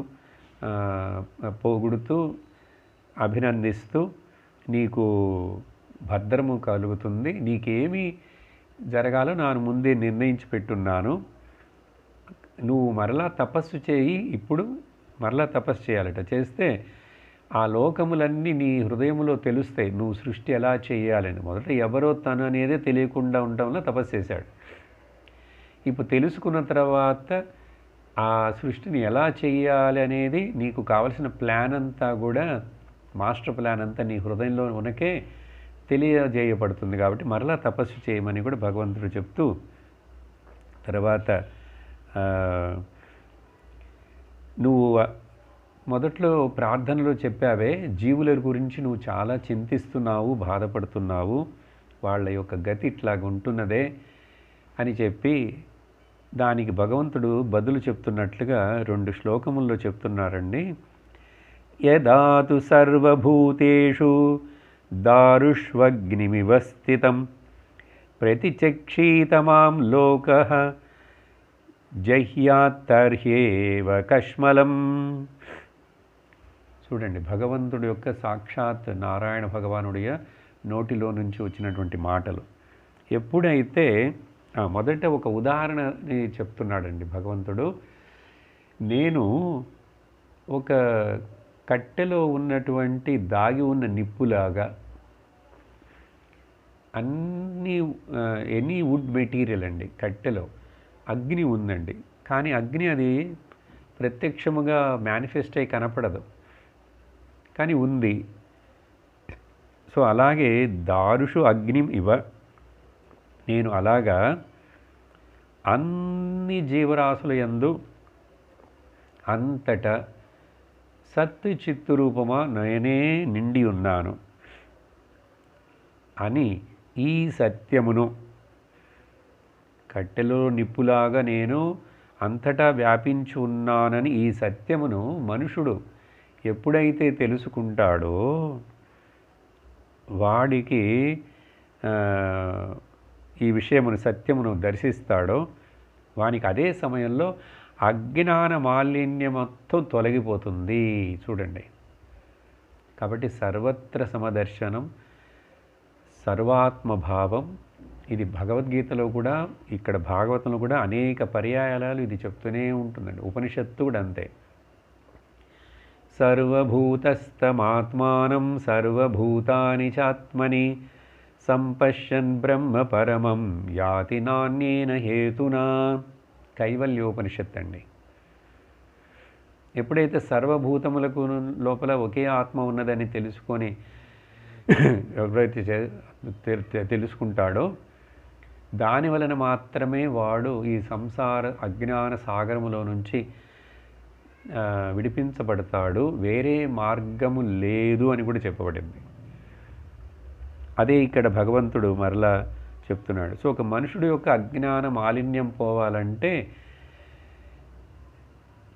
పొగుడుతూ అభినందిస్తూ నీకు భద్రము కలుగుతుంది, నీకేమి జరగాలో నేను ముందే నిర్ణయించి పెట్టున్నాను, నువ్వు మరలా తపస్సు చేయి, ఇప్పుడు మరలా తపస్సు చేయాలట. చేస్తే ఆ లోకములన్నీ నీ హృదయంలో తెలుస్తాయి, నువ్వు సృష్టి ఎలా చేయాలని. మొదట ఎవరో తను అనేదే తెలియకుండా ఉండడంలో తపస్సు చేశాడు. ఇప్పుడు తెలుసుకున్న తర్వాత ఆ సృష్టిని ఎలా చేయాలి అనేది నీకు కావలసిన ప్లాన్ అంతా కూడా, మాస్టర్ ప్లాన్ అంతా నీ హృదయంలో ఉనకే తెలియజేయబడుతుంది. కాబట్టి మరలా తపస్సు చేయమని కూడా భగవంతుడు చెప్తూ, తర్వాత నువ్వు మొదట్లో ప్రార్థనలో చెప్పావే, జీవుల గురించి నువ్వు చాలా చింతిస్తున్నావు, బాధపడుతున్నావు, వాళ్ళ యొక్క గతి ఇట్లాగ ఉంటున్నదే అని చెప్పి దానికి భగవంతుడు బదులు చెప్తున్నట్లుగా 2 శ్లోకముల్లో చెప్తున్నారండి. యదాతు సర్వభూతేషు దారుష్వగ్నిమివ స్థితం ప్రతిచక్షీతమాం లోకః జహ్యాత్తర్హ్యేవ కష్మలం. చూడండి, భగవంతుడి యొక్క సాక్షాత్ నారాయణ భగవానుడియ నోటిలో నుంచి వచ్చినటువంటి మాటలు. ఎప్పుడైతే మొదట ఒక ఉదాహరణని చెప్తున్నాడండి భగవంతుడు. నేను ఒక కట్టెలో ఉన్నటువంటి దాగి ఉన్న నిప్పులాగా, ఎనీ వుడ్ మెటీరియల్ అండి, కట్టెలో అగ్ని ఉందండి, కానీ అగ్ని అది ప్రత్యక్షముగా మేనిఫెస్ట్ అయి కనపడదు, కానీ ఉంది. సో అలాగే దారుషు అగ్నిం ఇవ, నేను అలాగా అన్ని జీవరాశుల యందు అంతటా సత్తు చిత్తు రూపమా నేనే నిండి ఉన్నాను అని ఈ సత్యమును, కట్టెలో నిప్పులాగా నేను అంతటా వ్యాపించి ఉన్నానని ఈ సత్యమును మనుషుడు ఎప్పుడైతే తెలుసుకుంటాడో, వాడికి ఈ విషయమును సత్యమును దర్శిస్తాడో, వానికి అదే సమయంలో అజ్ఞాన మాలిన్యం మొత్తం తొలగిపోతుంది. చూడండి, కాబట్టి సర్వత్ర సమదర్శనం, సర్వాత్మభావం, ఇది భగవద్గీతలో కూడా, ఇక్కడ భాగవతంలో కూడా అనేక పర్యాయాలు ఇది చెప్తూనే ఉంటుందండి. ఉపనిషత్తు కూడా అంతే. సర్వభూతస్థమాత్మానం సర్వభూతాని చాత్మని సంపశ్యన్ బ్రహ్మ పరమం యాతి నాణ్యేన హేతునా. కైవల్యోపనిషత్ అండి. ఎప్పుడైతే సర్వభూతములకు లోపల ఒకే ఆత్మ ఉన్నదని తెలుసుకొని ఎవరైతే తెలుసుకుంటాడో, దాని వలన మాత్రమే వాడు ఈ సంసార అజ్ఞాన సాగరములో నుంచి విడిపించబడతాడు, వేరే మార్గము లేదు అని కూడా చెప్పబడింది. అదే ఇక్కడ భగవంతుడు మరలా చెప్తున్నాడు. సో ఒక మనుషుడు యొక్క అజ్ఞాన మాలిన్యం పోవాలంటే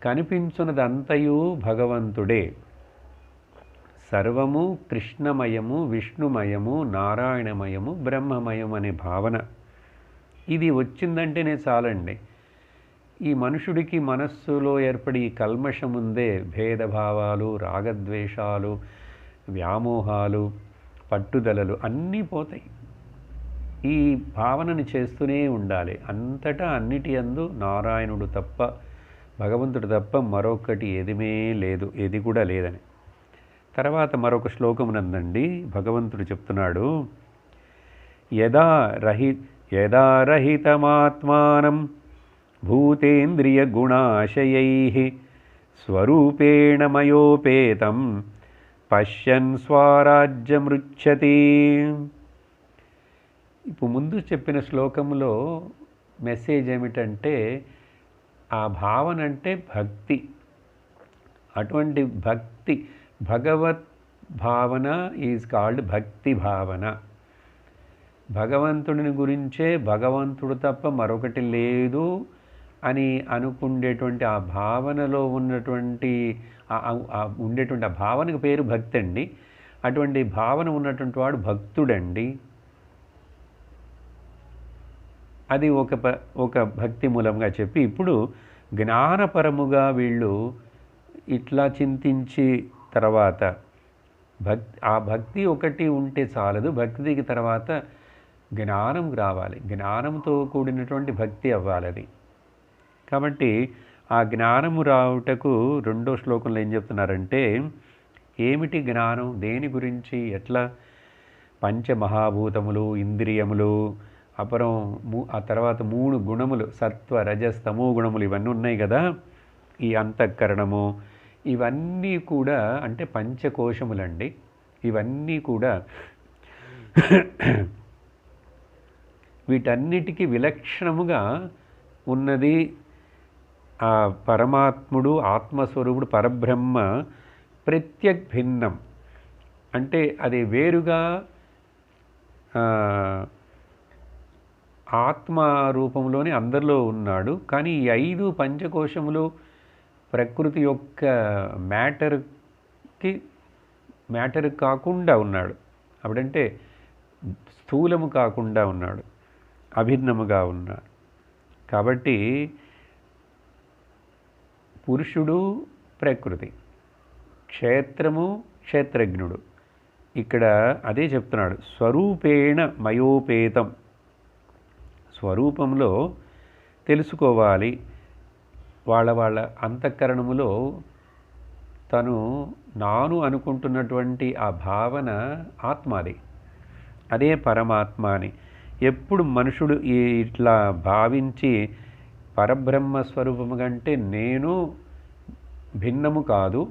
కనిపించున్నదంతయు భగవంతుడే. సర్వము కృష్ణమయము, విష్ణుమయము, నారాయణమయము, బ్రహ్మమయం అనే భావన ఇది వచ్చిందంటేనే చాలండి. ఈ మనుషుడికి మనస్సులో ఏర్పడి కల్మషం ఉందే, భేదభావాలు, రాగద్వేషాలు, వ్యామోహాలు, పట్టుదలలు అన్నీ పోతాయి. ఈ భావనని చేస్తూనే ఉండాలి. అంతటా అన్నిటి యందు నారాయణుడు తప్ప, భగవంతుడు తప్ప మరొకటి ఏదిమే లేదు, ఏది కూడా లేదని. తర్వాత మరొక శ్లోకమునందండి భగవంతుడు చెప్తున్నాడు, యదా రహితమాత్మానం భూతేంద్రియ గుణాశయైః స్వరూపేణ మయోపేతం పశ్యన్ స్వరాజ్యమృచ్చతి. ఇప్పుడు ముందు చెప్పిన శ్లోకంలో మెసేజ్ ఏమిటంటే, ఆ భావన అంటే భక్తి. అటువంటి భక్తి, భగవత్ భావన ఈజ్ కాల్డ్ భక్తి భావన. భగవంతుడిని గురించే, భగవంతుడు తప్ప మరొకటి లేదు అని అనుకుండేటువంటి ఆ భావనలో ఉన్నటువంటి ఉండేటువంటి ఆ భావనకు పేరు భక్తి అండి. అటువంటి భావన ఉన్నటువంటి వాడు భక్తుడండి. అది ఒక భక్తి మూలంగా చెప్పి, ఇప్పుడు జ్ఞానపరముగా వీళ్ళు ఇట్లా చింతించి తర్వాత ఆ భక్తి ఒకటి ఉంటే చాలదు. భక్తికి తర్వాత జ్ఞానం రావాలి. జ్ఞానంతో కూడినటువంటి భక్తి అవ్వాలి అది. కాబట్టి ఆ జ్ఞానము రావుటకు రెండో శ్లోకంలో ఏం చెప్తున్నారంటే, ఏమిటి జ్ఞానం, దేని గురించి, ఎట్లా, పంచమహాభూతములు, ఇంద్రియములు, అపరం ఆ తర్వాత 3 గుణములు, సత్వ రజస్ తమో గుణములు, ఇవన్నీ ఉన్నాయి కదా. ఈ అంతఃకరణము ఇవన్నీ కూడా అంటే పంచకోశములండి. ఇవన్నీ కూడా వీటన్నిటికీ విలక్షణముగా ఉన్నది ఆ పరమాత్ముడు, ఆత్మస్వరూపుడు, పరబ్రహ్మ ప్రత్యక్ భిన్నం. అంటే అది వేరుగా ఆత్మ రూపంలోనే అందరిలో ఉన్నాడు. కానీ ఈ 5 పంచకోశములు ప్రకృతి యొక్క మ్యాటర్ కాకుండా ఉన్నాడు. అప్పుడంటే స్థూలము కాకుండా ఉన్నాడు, అభిన్నముగా ఉన్నాడు. కాబట్టి పురుషుడు ప్రకృతి, క్షేత్రము క్షేత్రజ్ఞుడు. ఇక్కడ అదే చెప్తున్నాడు, స్వరూపేణ మయోపేతం. స్వరూపంలో తెలుసుకోవాలి. వాళ్ళ అంతఃకరణములో తను నాను అనుకుంటున్నటువంటి ఆ భావన ఆత్మది, అదే పరమాత్మ అని ఎప్పుడు మనుషుడు ఇట్లా భావించి పరబ్రహ్మ స్వరూపము కంటే నేను భిన్నము కాదు,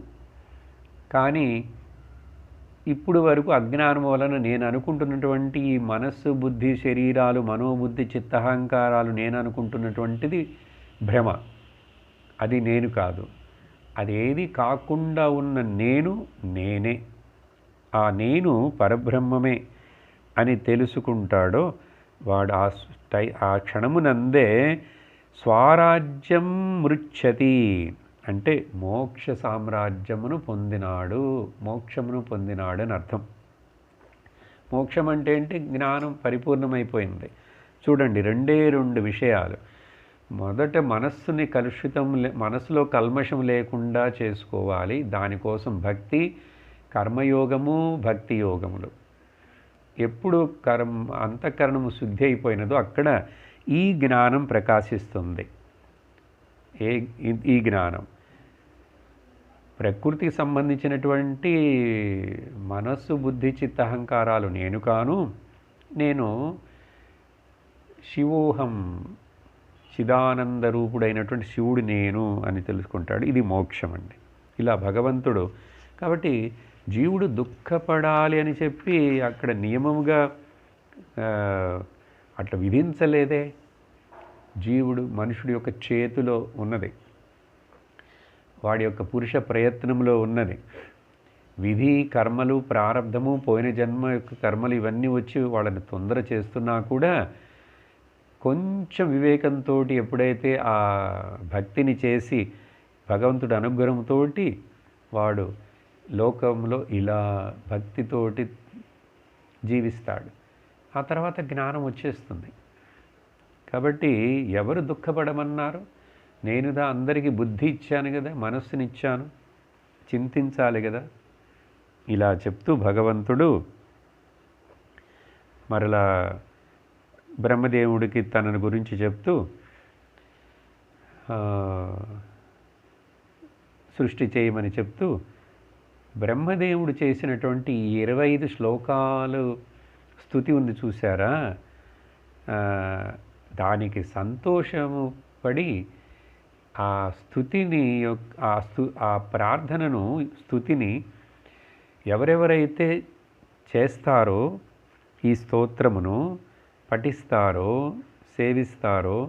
కానీ ఇప్పుడు వరకు అజ్ఞానం వలన నేను అనుకుంటున్నటువంటి ఈ మనస్సు, బుద్ధి, శరీరాలు, మనోబుద్ధి, చిత్తహంకారాలు నేను అనుకుంటున్నటువంటిది భ్రమ, అది నేను కాదు. అదేది కాకుండా ఉన్న నేను నేనే, ఆ నేను పరబ్రహ్మమే అని తెలుసుకుంటాడో వాడు ఆ క్షణమునందే స్వరాజ్యం మృచ్చతి, అంటే మోక్ష సామ్రాజ్యమును పొందినాడు, మోక్షమును పొందినాడు అని అర్థం. మోక్షం అంటే ఏంటి? జ్ఞానం పరిపూర్ణమైపోయింది. చూడండి, 2 విషయాలు. మొదట మనస్సుని మనస్సులో కల్మషం లేకుండా చేసుకోవాలి. దానికోసం భక్తి, కర్మయోగము, భక్తి యోగములు. ఎప్పుడు అంతఃకరణము శుద్ధి అయిపోయినదో అక్కడ ఈ జ్ఞానం ప్రకాశిస్తుంది. ఈ జ్ఞానం ప్రకృతికి సంబంధించినటువంటి మనస్సు, బుద్ధి, చిత్తహంకారాలు నేను కాను, నేను శివోహం, చిదానంద రూపుడైనటువంటి శివుడు నేను అని తెలుసుకుంటాడు. ఇది మోక్షం అండి. ఇలా భగవంతుడు. కాబట్టి జీవుడు దుఃఖపడాలి అని చెప్పి అక్కడ నియమముగా అట్లా విధించలేదే. జీవుడు మనుషుడి యొక్క చేతిలో ఉన్నది, వాడి యొక్క పురుష ప్రయత్నంలో ఉన్నది. విధి, కర్మలు, ప్రారంధము, పోయిన జన్మ యొక్క కర్మలు ఇవన్నీ వచ్చి వాళ్ళని తొందర చేస్తున్నా కూడా కొంచెం వివేకంతో ఎప్పుడైతే ఆ భక్తిని చేసి భగవంతుడి అనుగ్రహంతో వాడు లోకంలో ఇలా భక్తితోటి జీవిస్తాడు. ఆ తర్వాత జ్ఞానం వచ్చేస్తుంది. కాబట్టి ఎవరు దుఃఖపడమన్నారు? నేనుదా అందరికీ బుద్ధి ఇచ్చాను కదా, మనస్సునిచ్చాను, చింతించాలి కదా. ఇలా చెప్తూ భగవంతుడు మరలా బ్రహ్మదేవుడికి తనను గురించి చెప్తూ సృష్టి చేయమని చెప్తూ బ్రహ్మదేవుడు చేసినటువంటి 25 శ్లోకాలు స్తుతి ఉంది చూసారా, దానికి సంతోషము పడి ఆ స్తుతిని ఆ ప్రార్థనను, స్తుతిని ఎవరెవరైతే చేస్తారో, ఈ స్తోత్రమును పఠిస్తారో, సేవిస్తారో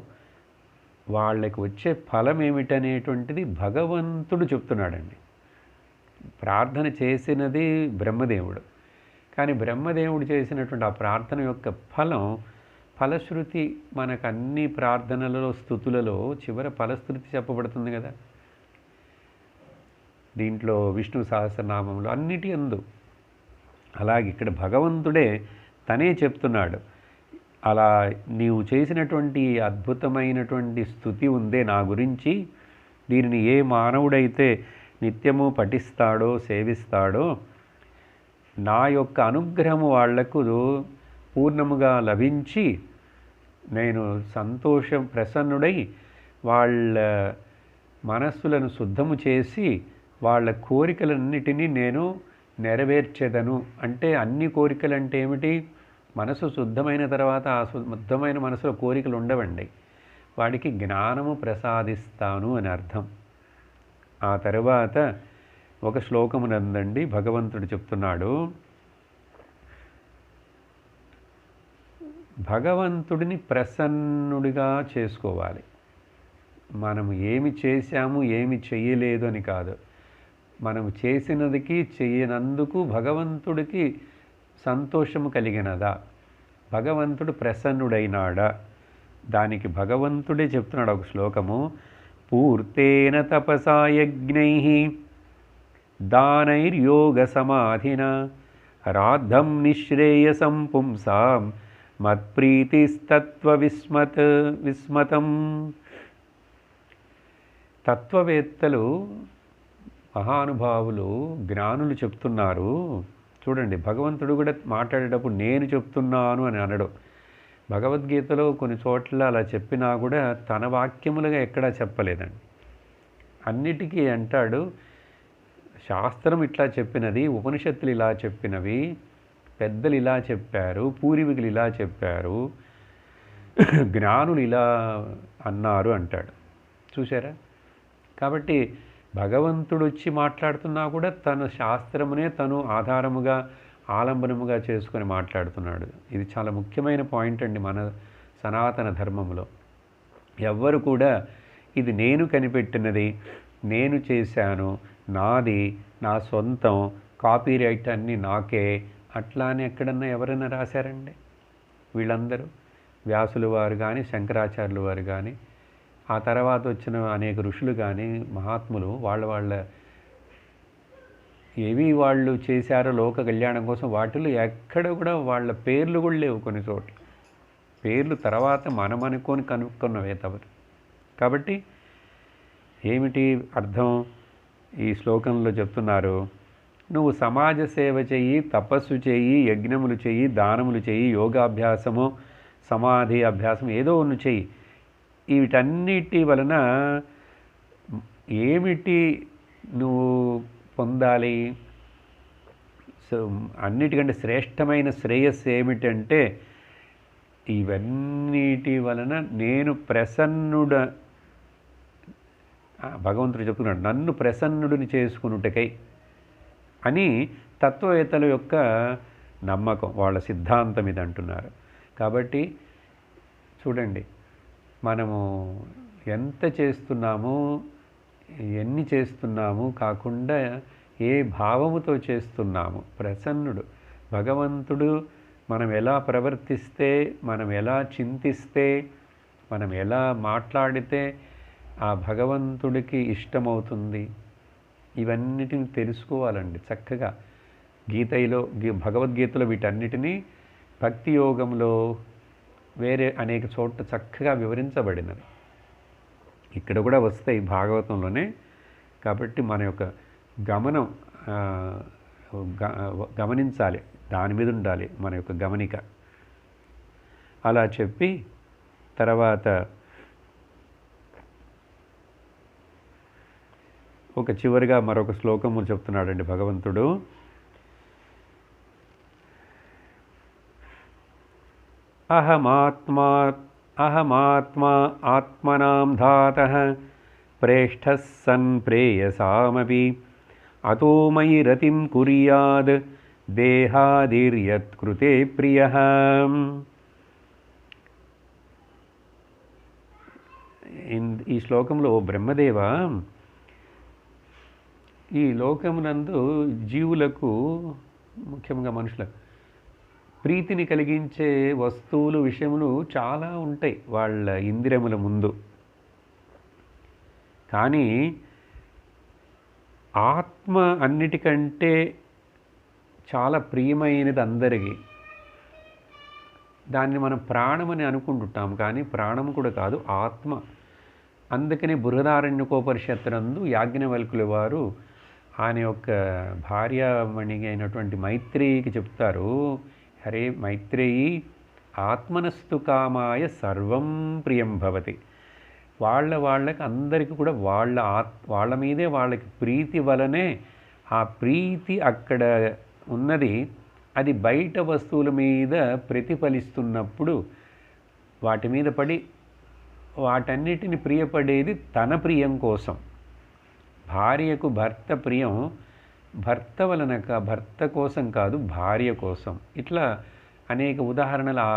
వాళ్ళకి వచ్చే ఫలం ఏమిటనేటువంటిది భగవంతుడు చెప్తున్నాడండి. ప్రార్థన చేసినది బ్రహ్మదేవుడు, కానీ బ్రహ్మదేవుడు చేసినటువంటి ఆ ప్రార్థన యొక్క ఫలశ్రుతి మనకు అన్ని ప్రార్థనలలో, స్తుతులలో చివర ఫలశ్రుతి చెప్పబడుతుంది కదా. దీంట్లో విష్ణు సహస్రనామంలో అన్నిటి అందు. అలాగే ఇక్కడ భగవంతుడే తనే చెప్తున్నాడు, అలా నీవు చేసినటువంటి అద్భుతమైనటువంటి స్తుతి ఉందే నా గురించి, దీనిని ఏ మానవుడైతే నిత్యము పఠిస్తాడో, సేవిస్తాడో, నా యొక్క అనుగ్రహము వాళ్లకు పూర్ణముగా లభించి నేను సంతోషం ప్రసన్నుడై వాళ్ళ మనస్సులను శుద్ధము చేసి వాళ్ళ కోరికలన్నిటినీ నేను నెరవేర్చేదను. అంటే అన్ని కోరికలు అంటే ఏమిటి? మనసు శుద్ధమైన తర్వాత ఆ శుద్ధమైన మనసులో కోరికలు ఉండవండి. వాడికి జ్ఞానము ప్రసాదిస్తాను అని అర్థం. ఆ తర్వాత ఒక శ్లోకమునందండి భగవంతుడు చెప్తున్నాడు, భగవంతుడిని ప్రసన్నుడిగా చేసుకోవాలి. మనం ఏమి చేశాము ఏమి చెయ్యలేదు అని కాదు, మనం చేసినదికి చెయ్యనందుకు భగవంతుడికి సంతోషము కలిగినదా, భగవంతుడు ప్రసన్నుడైనాడా? దానికి భగవంతుడే చెప్తున్నాడు ఒక శ్లోకము, పూర్తేన తపసా యజ్ఞైః దానైర్యోగ సమాధినా రాద్ధం నిశ్రేయసం పుంసాం మత్ప్రీతిస్తత్వ విస్మతం. తత్వవేత్తలు, మహానుభావులు, జ్ఞానులు చెప్తున్నారు. చూడండి, భగవంతుడు కూడా మాట్లాడేటప్పుడు నేను చెప్తున్నాను అని అనడు. భగవద్గీతలో కొన్ని చోట్ల అలా చెప్పినా కూడా తన వాక్యములుగా ఎక్కడా చెప్పలేదండి. అన్నిటికీ అంటాడు, శాస్త్రం ఇట్లా చెప్పినది, ఉపనిషత్తులు ఇలా చెప్పినవి, పెద్దలు ఇలా చెప్పారు, పూర్వీకులు ఇలా చెప్పారు, జ్ఞానులు ఇలా అన్నారు అంటాడు. చూసారా? కాబట్టి భగవంతుడు వచ్చి మాట్లాడుతున్నా కూడా తన శాస్త్రమునే తను ఆధారముగా ఆలంబనముగా చేసుకొని మాట్లాడుతున్నాడు. ఇది చాలా ముఖ్యమైన పాయింట్ అండి మన సనాతన ధర్మంలో. ఎవ్వరు కూడా ఇది నేను కనిపెట్టినది, నేను చేశాను, నాది, నా సొంతం, కాపీరైట్ అన్నీ నాకే, అట్లా అని ఎక్కడన్నా ఎవరైనా రాశారండి? వీళ్ళందరూ వ్యాసులు వారు కానీ, శంకరాచార్యులు వారు కానీ, ఆ తర్వాత వచ్చిన అనేక ఋషులు కానీ, మహాత్ములు వాళ్ళ ఏవి వాళ్ళు చేశారో లోక కళ్యాణం కోసం వాటిలో ఎక్కడ కూడా వాళ్ళ పేర్లు కూడా లేవు. కొన్ని చోట్ల పేర్లు తర్వాత మనం అనుకొని కనుక్కున్నవే తవరు. కాబట్టి ఏమిటి అర్థం? ఈ శ్లోకంలో చెప్తున్నారు, నువ్వు సమాజ సేవ చెయ్యి, తపస్సు చెయ్యి, యజ్ఞములు చెయ్యి, దానములు చెయ్యి, యోగాభ్యాసము, సమాధి అభ్యాసం ఏదో ഒന്ന് చెయ్యి. వీటన్నిటి వలన ఏమిటి నువ్వు పొందాలి? సో అన్నిటికంటే శ్రేష్టమైన శ్రేయస్సు ఏమిటంటే, ఇవన్నిటి వలన నేను ప్రసన్నుడ, భగవంతుడు చెప్తున్నాడు, నన్ను ప్రసన్నుడిని చేసుకున్నట్టుకై అని తత్వవేత్తల యొక్క నమ్మకం, వాళ్ళ సిద్ధాంతం ఇది అంటున్నారు. కాబట్టి చూడండి, మనము ఎంత చేస్తున్నాము, ఎన్ని చేస్తున్నాము కాకుండా ఏ భావముతో చేస్తున్నాము. ప్రసన్నుడు భగవంతుడు మనం ఎలా ప్రవర్తిస్తే, మనం ఎలా చింతిస్తే, మనం ఎలా మాట్లాడితే ఆ భగవంతుడికి ఇష్టమవుతుంది, ఇవన్నిటిని తెలుసుకోవాలండి చక్కగా. భగవద్గీతలో వీటన్నిటినీ, భక్తి యోగంలో వేరే అనేక చోట్ల చక్కగా వివరించబడినది. ఇక్కడ కూడా వస్తాయి భాగవతంలోనే. కాబట్టి మన యొక్క గమనం గమనించాలి, దాని మీద ఉండాలి మన యొక్క గమనిక. అలా చెప్పి తర్వాత ఒక చివరిగా మరొక శ్లోకము చెప్తున్నాడండి భగవంతుడు. అహమాత్మా ఆత్మనాం ధాతః ప్రేష్ఠః సన్ ప్రేయసామపి అతో మయి రతిం కుర్యాద్ దేహాదిర్యత్ కృతే ప్రియః. ఈ శ్లోకంలో బ్రహ్మదేవ, ఈ లోకమునందు జీవులకు, ముఖ్యంగా మనుషులకు ప్రీతిని కలిగించే వస్తువులు, విషయములు చాలా ఉంటాయి వాళ్ళ ఇంద్రియముల ముందు. కానీ ఆత్మ అన్నిటికంటే చాలా ప్రియమైనది అందరికీ. దాన్ని మనం ప్రాణమని అనుకుంటుంటాం, కానీ ప్రాణం కూడా కాదు, ఆత్మ. అందుకని బృహదారణ్యకోపనిషత్తునందు యాజ్ఞవల్కుల వారు ఆయన యొక్క భార్యామణి అయినటువంటి మైత్రేయికి చెప్తారు, హరే మైత్రేయి, ఆత్మనస్తు కామాయ సర్వం ప్రియం భవతి. వాళ్ళకి అందరికీ కూడా వాళ్ళ మీదే వాళ్ళకి ప్రీతి వలనే ఆ ప్రీతి అక్కడ ఉన్నది, అది బయట వస్తువుల మీద ప్రతిఫలిస్తున్నప్పుడు వాటి మీద పడి వాటన్నిటిని ప్రియపడేది తన ప్రియం కోసం. భార్యకు భర్త ప్రియం భర్త కోసం కాదు, భార్య కోసం. ఇట్లా అనేక ఉదాహరణలు ఆ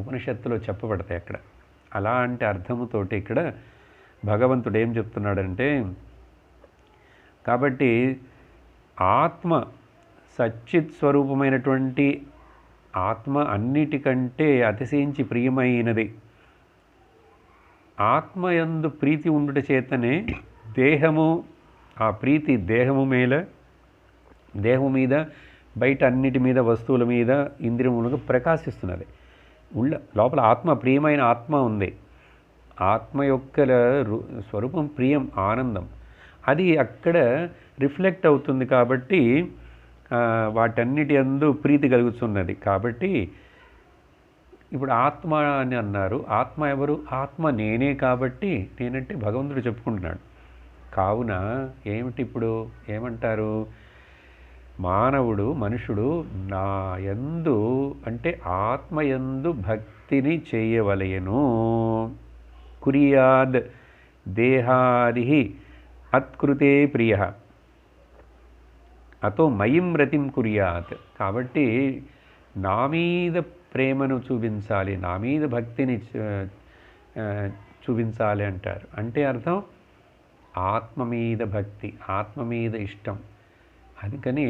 ఉపనిషత్తులో చెప్పబడతాయి అక్కడ. అలాంటి అర్థముతోటి ఇక్కడ భగవంతుడు ఏం చెప్తున్నాడంటే, కాబట్టి ఆత్మ సచ్చిత్ స్వరూపమైనటువంటి ఆత్మ అన్నిటికంటే అతిశయించి ప్రియమైనది. ఆత్మయందు ప్రీతి ఉండుట చేతనే దేహము, ఆ ప్రీతి దేహము మీద బయట అన్నిటి మీద వస్తువుల మీద ఇంద్రియములకు ప్రకాశిస్తున్నది. లోపల ఆత్మ, ప్రియమైన ఆత్మ ఉంది. ఆత్మ యొక్క స్వరూపం ప్రియం, ఆనందం. అది అక్కడ రిఫ్లెక్ట్ అవుతుంది కాబట్టి వాటన్నిటి యందు ప్రీతి కలుగుతున్నది. కాబట్టి ఇప్పుడు ఆత్మ అని అన్నారు. ఆత్మ ఎవరు? ఆత్మ నేనే. కాబట్టి నేనంటే భగవంతుడు చెప్పుకుంటున్నాడు. కావున ఏమిటి ఇప్పుడు ఏమంటారు? మానవుడు, మనుషుడు నా యందు అంటే ఆత్మయందు భక్తిని చేయవలయను. కుర్యాద్ దేహాది అత్కృతే ప్రియ అతో మయిం రతిం కుర్యాత్. కాబట్టి నా మీద ప్రేమను చూపించాలి, నా మీద భక్తిని చూపించాలి అంటారు. అంటే అర్థం ఆత్మ మీద భక్తి, ఆత్మ మీద ఇష్టం. అందుకని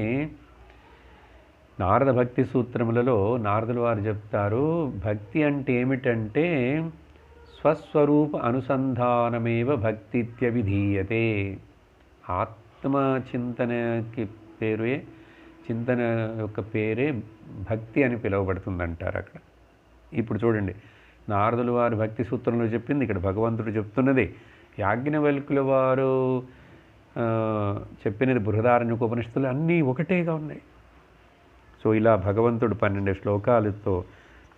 నారద భక్తి సూత్రములలో నారదుల వారు చెప్తారు, భక్తి అంటే ఏమిటంటే స్వస్వరూప అనుసంధానమేవ భక్తిత్యవిధీయతే. ఆత్మచింతనకి పేరే, చింతన యొక్క పేరే భక్తి అని పిలువబడుతుందంటారు అక్కడ. ఇప్పుడు చూడండి, నారదుల వారు భక్తి సూత్రంలో చెప్పింది, ఇక్కడ భగవంతుడు చెప్తున్నది. యాజ్ఞవల్కుల వారు చెప్పినది బృహదారణ్యకోపనిషత్తులు అన్నీ ఒకటేగా ఉన్నాయి. సో ఇలా భగవంతుడు 12 శ్లోకాలతో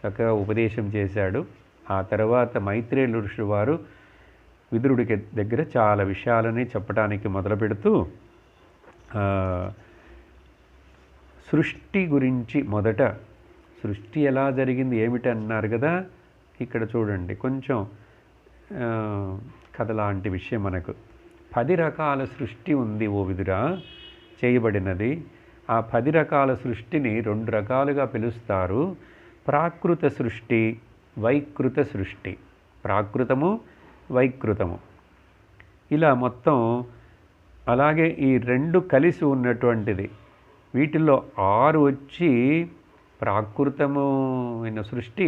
చక్కగా ఉపదేశం చేశాడు. ఆ తర్వాత మైత్రేయ ఋషి వారు విదురుడికి దగ్గర చాలా విషయాలని చెప్పడానికి మొదలు పెడుతూ సృష్టి గురించి, మొదట సృష్టి ఎలా జరిగింది ఏమిటి అన్నారు కదా, ఇక్కడ చూడండి కొంచెం కథ లాంటి విషయం. మనకు 10 రకాల సృష్టి ఉంది ఓ విదురా, చేయబడినది. ఆ 10 రకాల సృష్టిని 2 రకాలుగా పిలుస్తారు. ప్రాకృత సృష్టి, వైకృత సృష్టి. ప్రాకృతము, వైకృతము, ఇలా మొత్తం. అలాగే ఈ 2 కలిసి ఉన్నటువంటిది. వీటిల్లో 6 వచ్చి ప్రాకృతమైన సృష్టి,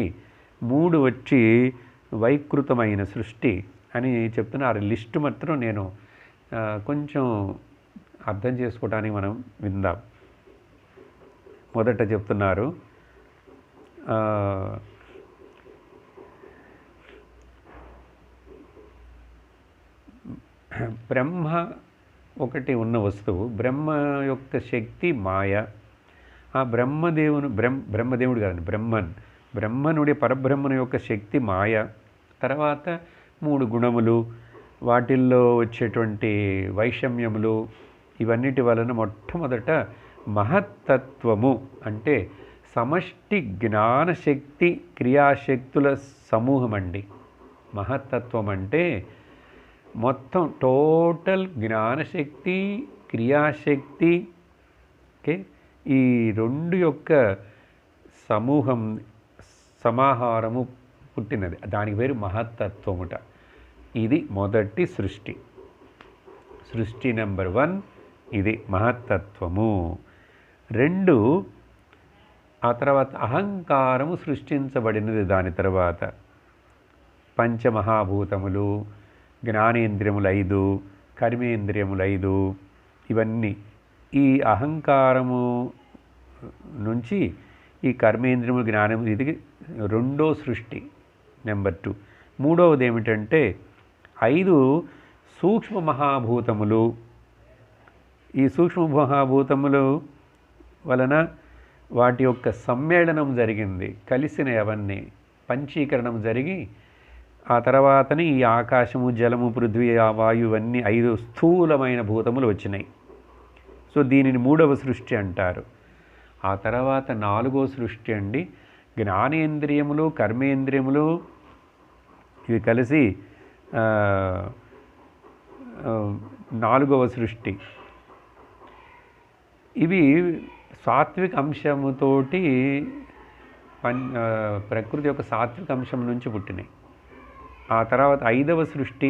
3 వచ్చి వైకృతమైన సృష్టి అని చెప్తున్నారు. లిస్టు మాత్రం నేను కొంచెం అర్థం చేసుకోవడానికి మనం విందాం. మొదట చెప్తున్నారు, బ్రహ్మ ఒకటి ఉన్న వస్తువు, బ్రహ్మ యొక్క శక్తి మాయ. ఆ బ్రహ్మదేవుడు కాదండి, బ్రహ్మనుడి పరబ్రహ్మను యొక్క శక్తి మాయ. తర్వాత 3 గుణములు, వాటిల్లో వచ్చేటువంటి వైషమ్యములు, ఇవన్నిటి వలన మొట్టమొదట మహత్తత్వము అంటే సమష్టి జ్ఞానశక్తి క్రియాశక్తుల సమూహం అండి. మహత్తత్వం అంటే మొత్తం టోటల్ జ్ఞానశక్తి, క్రియాశక్తి, ఓకే, ఈ 2 యొక్క సమూహం, సమాహారము పుట్టినది. దానికి పేరు మహత్తత్వముట. ఇది మొదటి సృష్టి. సృష్టి నెంబర్ 1 ఇది మహత్తత్వము. 2 ఆ తర్వాత అహంకారము సృష్టించబడినది. దాని తర్వాత పంచమహాభూతములు, జ్ఞానేంద్రియములు 5, కర్మేంద్రియములు 5, ఇవన్నీ ఈ అహంకారము నుంచి ఈ కర్మేంద్రియములు, జ్ఞానము, ఇది 2వ సృష్టి నెంబర్ 2. 3వది ఏమిటంటే 5 సూక్ష్మ మహాభూతములు. ఈ సూక్ష్మ మహాభూతములు వలన వాటి యొక్క సమ్మేళనం జరిగింది, కలిసినవి అవన్నీ, పంచీకరణం జరిగి ఆ తర్వాతని ఈ ఆకాశము, జలము, పృథ్వీ, ఆ వాయువు అన్నీ 5 స్థూలమైన భూతములు వచ్చినాయి. సో దీనిని 3వ సృష్టి అంటారు. ఆ తర్వాత 4వ సృష్టి అండి, జ్ఞానేంద్రియములు, కర్మేంద్రియములు ఇవి కలిసి 4వ సృష్టి. ఇవి సాత్విక అంశముతోటి ప్రకృతి యొక్క సాత్విక అంశం నుంచి పుట్టినాయి. ఆ తర్వాత 5వ సృష్టి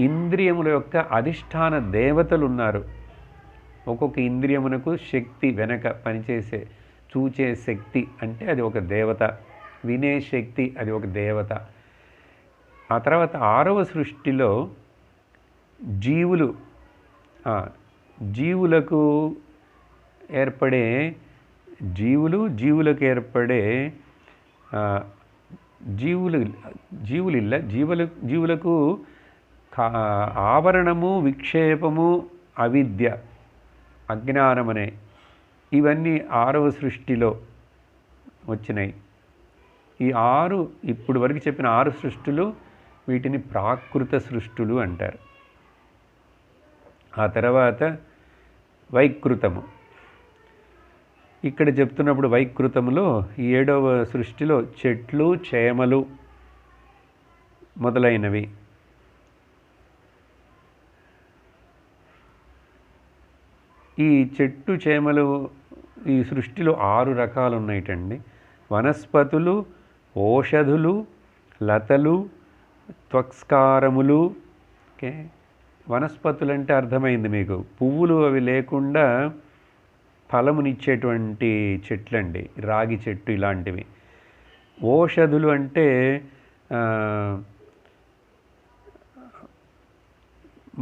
ఇంద్రియముల యొక్క అధిష్టాన దేవతలు ఉన్నారు. ఒక్కొక్క ఇంద్రియమునకు శక్తి, వెనక పనిచేసే చూచే శక్తి అంటే అది ఒక దేవత, వినే శక్తి అది ఒక దేవత. ఆ తర్వాత 6వ సృష్టిలో జీవులకు ఏర్పడే జీవులకు ఏర్పడే జీవులకు ఆవరణము, విక్షేపము, అవిద్య, అజ్ఞానమనే ఇవన్నీ 6వ సృష్టిలో వచ్చినాయి. ఈ 6 ఇప్పుడు వరకు చెప్పిన 6 సృష్టులు, వీటిని ప్రాకృత సృష్టులు అంటారు. ఆ తర్వాత వైకృతము. ఇక్కడ చెప్తున్నప్పుడు వైకృతములో ఈ 7వ సృష్టిలో చెట్లు, చేమలు మొదలైనవి. ఈ చెట్టు, చేమలు ఈ సృష్టిలో 6 రకాలు ఉన్నాయిటండి. వనస్పతులు, ఓషధులు, లతలు, త్వక్స్కారములు. ఓకే, వనస్పతులు అంటే అర్థమైంది మీకు, పువ్వులు అవి లేకుండా ఫలమునిచ్చేటువంటి చెట్లండి, రాగి చెట్టు ఇలాంటివి. ఓషధులు అంటే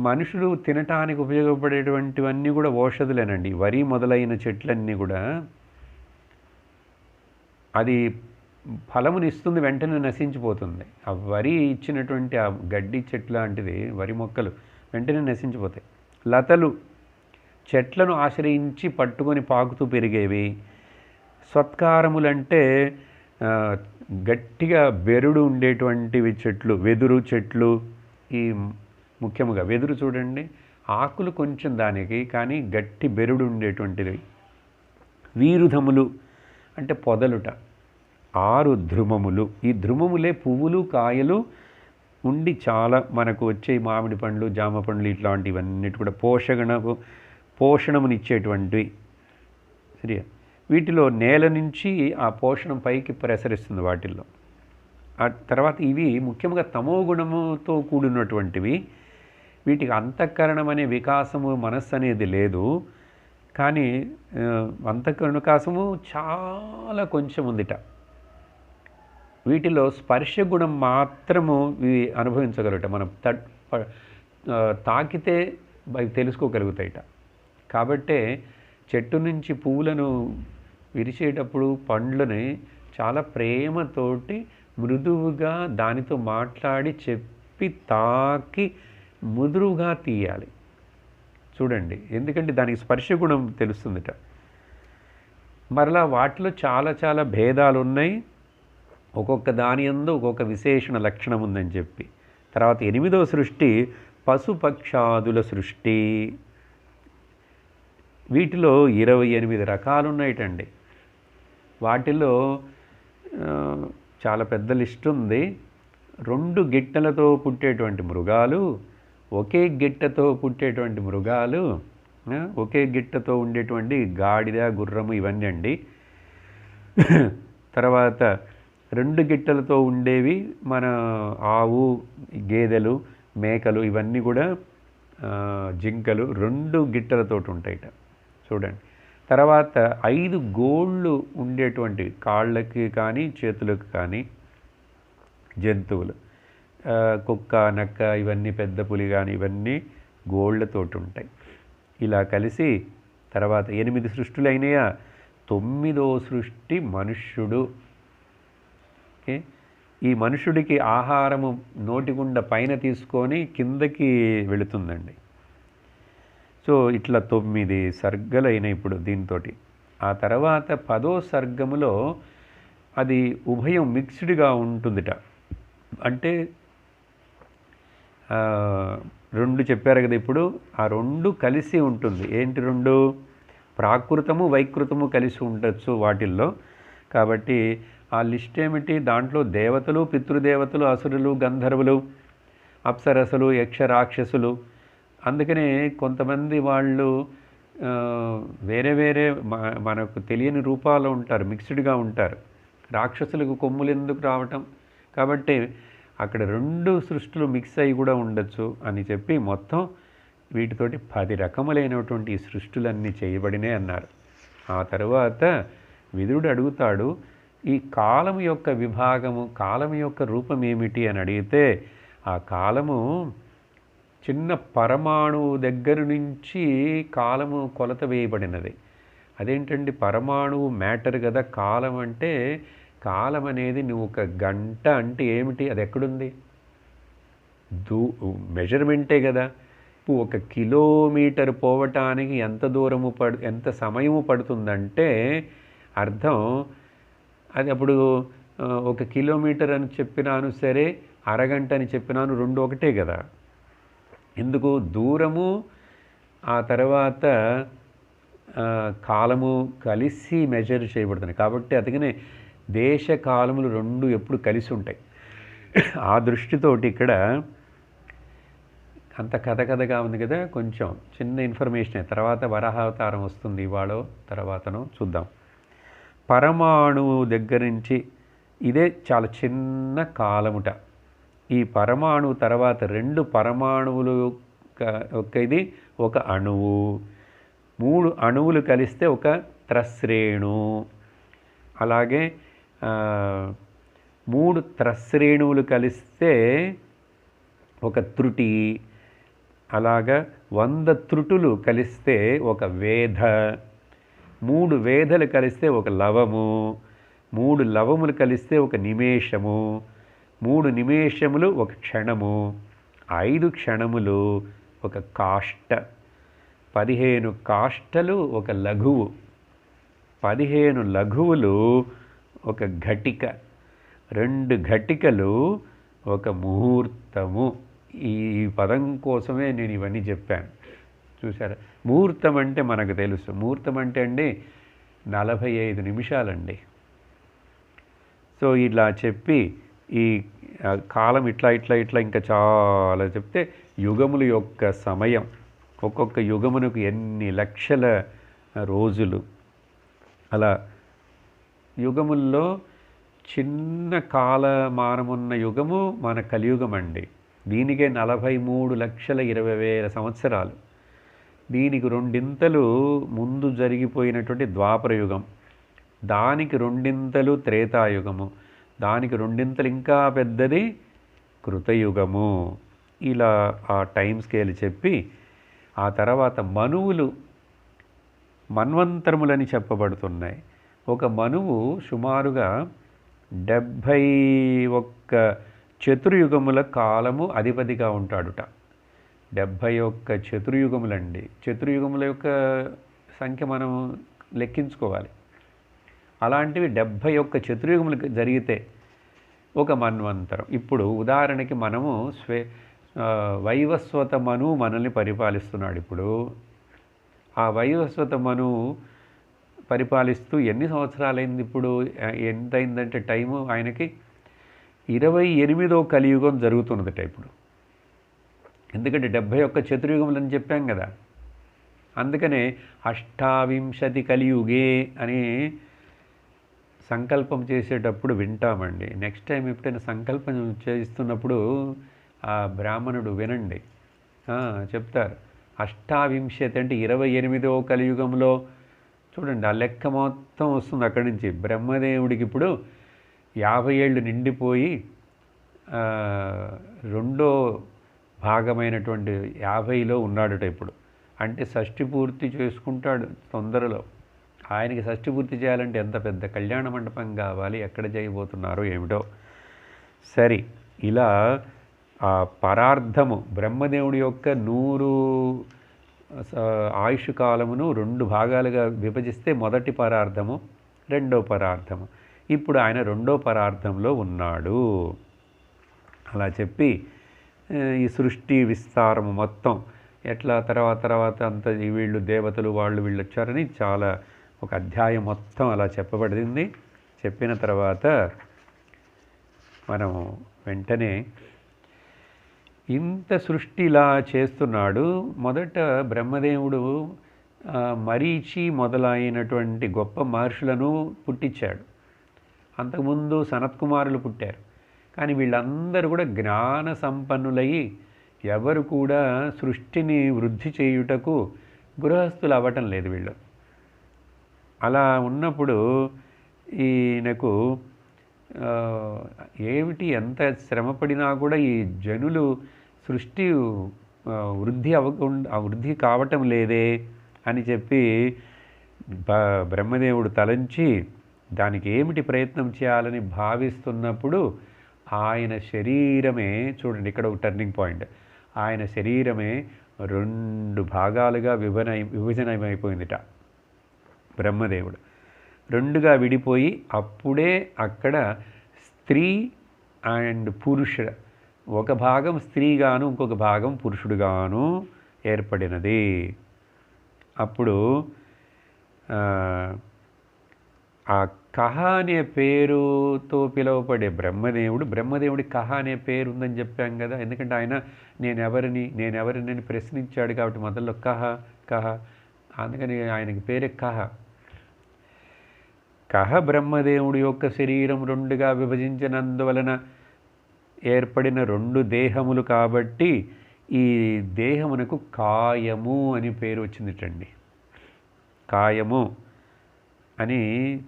మనుషులు తినటానికి ఉపయోగపడేటువంటివన్నీ కూడా ఓషధులేనండి. వరి మొదలైన చెట్లన్నీ కూడా అది ఫలమునిస్తుంది, వెంటనే నశించిపోతుంది. ఆ వరి ఇచ్చినటువంటి ఆ గడ్డి చెట్టు లాంటిది, వరి మొక్కలు వెంటనే నశించిపోతాయి. లతలు చెట్లను ఆశ్రయించి పట్టుకొని పాకుతూ పెరిగేవి. సత్కారములంటే గట్టిగా బెరుడు ఉండేటువంటివి చెట్లు, వెదురు చెట్లు. ఈ ముఖ్యంగా వెదురు చూడండి, ఆకులు కొంచెం దానికి, కానీ గట్టి బెరుడు ఉండేటువంటిది. వీరుధములు అంటే పొదలుట. 6 ధ్రుమములు. ఈ ధ్రుమములే పువ్వులు, కాయలు ఉండి చాలా మనకు వచ్చే మామిడి పండ్లు, జామ పండ్లు ఇట్లాంటివన్నిటి కూడా పోషణమునిచ్చేటువంటివి. సరియా, వీటిలో నేల నుంచి ఆ పోషణం పైకి ప్రసరిస్తుంది వాటిల్లో. ఆ తర్వాత ఇవి ముఖ్యంగా తమో గుణముతో కూడినటువంటివి. వీటికి అంతఃకరణం అనే వికాసము, మనస్సు అనేది లేదు. కానీ అంతఃకరణ వికాసము చాలా కొంచెం ఉందిట. వీటిలో స్పర్శ గుణం మాత్రము ఇవి అనుభవించగలుగుట. మనం తాకితే అవి తెలుసుకోగలుగుతాయిట. కాబట్టే చెట్టు నుంచి పువ్వులను విరిచేటప్పుడు పండ్లని చాలా ప్రేమతోటి మృదువుగా దానితో మాట్లాడి చెప్పి తాకి ముదురుగా తీయాలి. చూడండి, ఎందుకంటే దానికి స్పర్శ గుణం తెలుస్తుందిట. మరలా వాటిలో చాలా చాలా భేదాలు ఉన్నాయి. ఒక్కొక్క దాని యందు ఒక్కొక్క విశేషణ లక్షణం ఉందని చెప్పి. తర్వాత 8వ సృష్టి పశుపక్షాదుల సృష్టి. వీటిలో 28 రకాలు ఉన్నాయిటండి. వాటిలో చాలా పెద్ద లిస్ట్ ఉంది. 2 గిట్టలతో పుట్టేటువంటి మృగాలు, ఒకే గిట్టతో పుట్టేటువంటి మృగాలు, ఒకే గిట్టతో ఉండేటువంటి గాడిద, గుర్రము ఇవన్నీ అండి. తర్వాత 2 గిట్టలతో ఉండేవి మన ఆవు, గేదెలు, మేకలు ఇవన్నీ కూడా, జింకలు 2 గిట్టలతోటి ఉంటాయిట. చూడండి. తర్వాత 5 గోళ్ళు ఉండేటువంటి కాళ్ళకి కానీ చేతులకు కానీ జంతువులు, కుక్క, నక్క ఇవన్నీ, పెద్ద పులి కానీ ఇవన్నీ గోళ్ళతోటి ఉంటాయి. ఇలా కలిసి తర్వాత 8 సృష్టులు అయినాయా. 9వ సృష్టి మనుష్యుడు. ఓకే, ఈ మనుషుడికి ఆహారము నోటిగుండా పైన తీసుకొని కిందకి వెళుతుందండి. సో ఇట్లా 9 సర్గలైన ఇప్పుడు దీంతో. ఆ తర్వాత 10వ సర్గములో అది ఉభయం మిక్స్డ్గా ఉంటుందిట. అంటే 2 చెప్పారు కదా ఇప్పుడు, ఆ 2 కలిసి ఉంటుంది. ఏంటి 2? ప్రాకృతము వైకృతము కలిసి ఉండొచ్చు వాటిల్లో. కాబట్టి ఆ లిస్ట్ ఏమిటి? దాంట్లో దేవతలు, పితృదేవతలు, అసురులు, గంధర్వులు, అప్సరసలు, యక్ష రాక్షసులు. అందుకనే కొంతమంది వాళ్ళు వేరే వేరే మనకు తెలియని రూపాల్లో ఉంటారు, మిక్స్డ్గా ఉంటారు. రాక్షసులకు కొమ్ములు ఎందుకు రావటం? కాబట్టి అక్కడ 2 సృష్టిలు మిక్స్ అయ్యి కూడా ఉండొచ్చు అని చెప్పి మొత్తం వీటితోటి 10 రకములైనటువంటి ఈ సృష్టిలన్నీ చేయబడినాయి అన్నారు. ఆ తరువాత విదురుడు అడుగుతాడు, ఈ కాలము యొక్క విభాగము, కాలము యొక్క రూపం ఏమిటి అని అడిగితే, ఆ కాలము చిన్న పరమాణువు దగ్గర నుంచి కాలము కొలత వేయబడినది. అదేంటండి, పరమాణువు మ్యాటర్ కదా. కాలం అంటే, కాలం అనేది నువ్వు ఒక గంట అంటే ఏమిటి, అది ఎక్కడుంది? మెజర్మెంటే కదా. ఇప్పుడు 1 కిలోమీటర్ పోవటానికి ఎంత సమయము పడుతుందంటే అర్థం అది. అప్పుడు 1 కిలోమీటర్ అని చెప్పినాను సరే, అరగంట అని చెప్పినాను, 2 ఒకటే కదా. ఎందుకు? దూరము ఆ తర్వాత కాలము కలిసి మెజర్ చేయబడుతున్నాయి. కాబట్టి అందుకనే దేశ కాలములు 2 ఎప్పుడు కలిసి ఉంటాయి. ఆ దృష్టితోటి ఇక్కడ అంత కథగా ఉంది కదా. కొంచెం చిన్న ఇన్ఫర్మేషన్. తర్వాత వరాహావతారం వస్తుంది, ఇవాళ తర్వాతను చూద్దాం. పరమాణువు దగ్గర నుంచి ఇదే చాలా చిన్న కాలముట. ఈ పరమాణువు తర్వాత 2 పరమాణువులు ఇది ఒక అణువు, 3 అణువులు కలిస్తే ఒక త్రశ్రేణు, అలాగే 3 త్రశ్రేణువులు కలిస్తే ఒక త్రుటి, అలాగా 100 త్రుటులు కలిస్తే ఒక వేధ, 3 వేధలు కలిస్తే ఒక లవము, 3 లవములు కలిస్తే ఒక నిమేషము, 3 నిమేషములు ఒక క్షణము, 5 క్షణములు ఒక కాష్ట, 15 కాష్టలు ఒక లఘువు, 15 లఘువులు ఒక ఘటిక, 2 ఘటికలు ఒక ముహూర్తము. ఈ పదం కోసమే నేను ఇవన్నీ చెప్పాను. చూసారా? ముహూర్తం అంటే మనకు తెలుసు. ముహూర్తం అంటే అండి 45 నిమిషాలండి. సో ఇలా చెప్పి ఈ కాలం ఇట్లా ఇంకా చాలా చెప్తే, యుగముల యొక్క సమయం, ఒక్కొక్క యుగమునకు ఎన్ని లక్షల రోజులు. అలా యుగముల్లో చిన్న కాలమానమున్న యుగము మన కలియుగం అండి. దీనికే 43,20,000 సంవత్సరాలు. దీనికి 2 ముందు జరిగిపోయినటువంటి ద్వాపర యుగం, దానికి 2 త్రేతాయుగము, దానికి 2 ఇంకా పెద్దది కృతయుగము. ఇలా ఆ టైం స్కేల్ చెప్పి, ఆ తర్వాత మనువులు మన్వంతరములని చెప్పబడుతున్నాయి. ఒక మనువు సుమారుగా 71 చతుర్యుగముల కాలము అధిపతిగా ఉంటాడుట. 71 చతుర్యుగములండి. చతుర్యుగముల యొక్క సంఖ్య మనం లెక్కించుకోవాలి. అలాంటివి 71 చతుర్యుగములు జరిగితే ఒక మన్వంతరం. ఇప్పుడు ఉదాహరణకి మనము వైవస్వత మనువు మనల్ని పరిపాలిస్తున్నాడు. ఇప్పుడు ఆ వైవస్వత మనువు పరిపాలిస్తూ ఎన్ని సంవత్సరాలైంది? ఇప్పుడు ఎంత అయిందంటే టైము ఆయనకి 28వ కలియుగం జరుగుతున్నదట ఇప్పుడు. ఎందుకంటే 71 చతుర్యుగములు అని చెప్పాం కదా. అందుకనే 28 కలియుగే అని సంకల్పం చేసేటప్పుడు వింటామండి. నెక్స్ట్ టైం ఎప్పుడైనా సంకల్పం చేస్తున్నప్పుడు ఆ బ్రాహ్మణుడు వినండి, చెప్తారు. 28 అంటే 28వ కలియుగంలో చూడండి, ఆ లెక్క మొత్తం వస్తుంది అక్కడి నుంచి. బ్రహ్మదేవుడికి ఇప్పుడు 50 ఏళ్ళు నిండిపోయి 2వ భాగమైనటువంటి 50లో ఉన్నాడట ఇప్పుడు. అంటే షష్ఠి పూర్తి చేసుకుంటాడు తొందరలో. ఆయనకి షష్ఠి పూర్తి చేయాలంటే ఎంత పెద్ద కళ్యాణ మండపం కావాలి, ఎక్కడ చేయబోతున్నారో ఏమిటో. సరే, ఇలా ఆ పరార్థము బ్రహ్మదేవుడి యొక్క 100 ఆయుష్ కాలమును 2 భాగాలుగా విభజిస్తే మొదటి పరార్థము, రెండో పరార్థము. ఇప్పుడు ఆయన రెండో పరార్థంలో ఉన్నాడు. అలా చెప్పి ఈ సృష్టి విస్తారము మొత్తం ఎట్లా తర్వాత అంత వీళ్ళు దేవతలు వీళ్ళు వచ్చారని చాలా ఒక అధ్యాయం మొత్తం అలా చెప్పబడింది. చెప్పిన తర్వాత మనము వెంటనే ఇంత సృష్టి ఇలా చేస్తున్నాడు. మొదట బ్రహ్మదేవుడు మరీచి మొదలైనటువంటి గొప్ప మహర్షులను పుట్టించాడు. అంతకుముందు సనత్కుమారులు పుట్టారు. కానీ వీళ్ళందరూ కూడా జ్ఞాన సంపన్నులయ్యి ఎవరు కూడా సృష్టిని వృద్ధి చేయుటకు గృహస్థులు అవ్వటం లేదు వీళ్ళు. అలా ఉన్నప్పుడు ఈయనకు ఏమిటి ఎంత శ్రమపడినా కూడా ఈ జనులు సృష్టి వృద్ధి కావటం లేదే అని చెప్పి బ్రహ్మదేవుడు తలంచి దానికి ఏమిటి ప్రయత్నం చేయాలని భావిస్తున్నప్పుడు ఆయన శరీరమే చూడండి, ఇక్కడ ఒక టర్నింగ్ పాయింట్. ఆయన శరీరమే 2 భాగాలుగా విభజనమైపోయిందిట. బ్రహ్మదేవుడు 2గా విడిపోయి అప్పుడే అక్కడ స్త్రీ అండ్ పురుషుడు, ఒక భాగం స్త్రీగాను ఇంకొక భాగం పురుషుడుగాను ఏర్పడినది. అప్పుడు ఆ కహ అనే పేరుతో పిలువబడే బ్రహ్మదేవుడి కహ అనే పేరు ఉందని చెప్పాం కదా. ఎందుకంటే ఆయన నేనెవరిని ప్రశ్నించాడు కాబట్టి మొదల్లో కహ అందుకని ఆయనకి పేరే కహ బ్రహ్మదేవుడి యొక్క శరీరం 2గా విభజించినందువలన ఏర్పడిన 2 దేహములు కాబట్టి ఈ దేహమునకు కాయము అని పేరు వచ్చిందిటండి. కాయము అని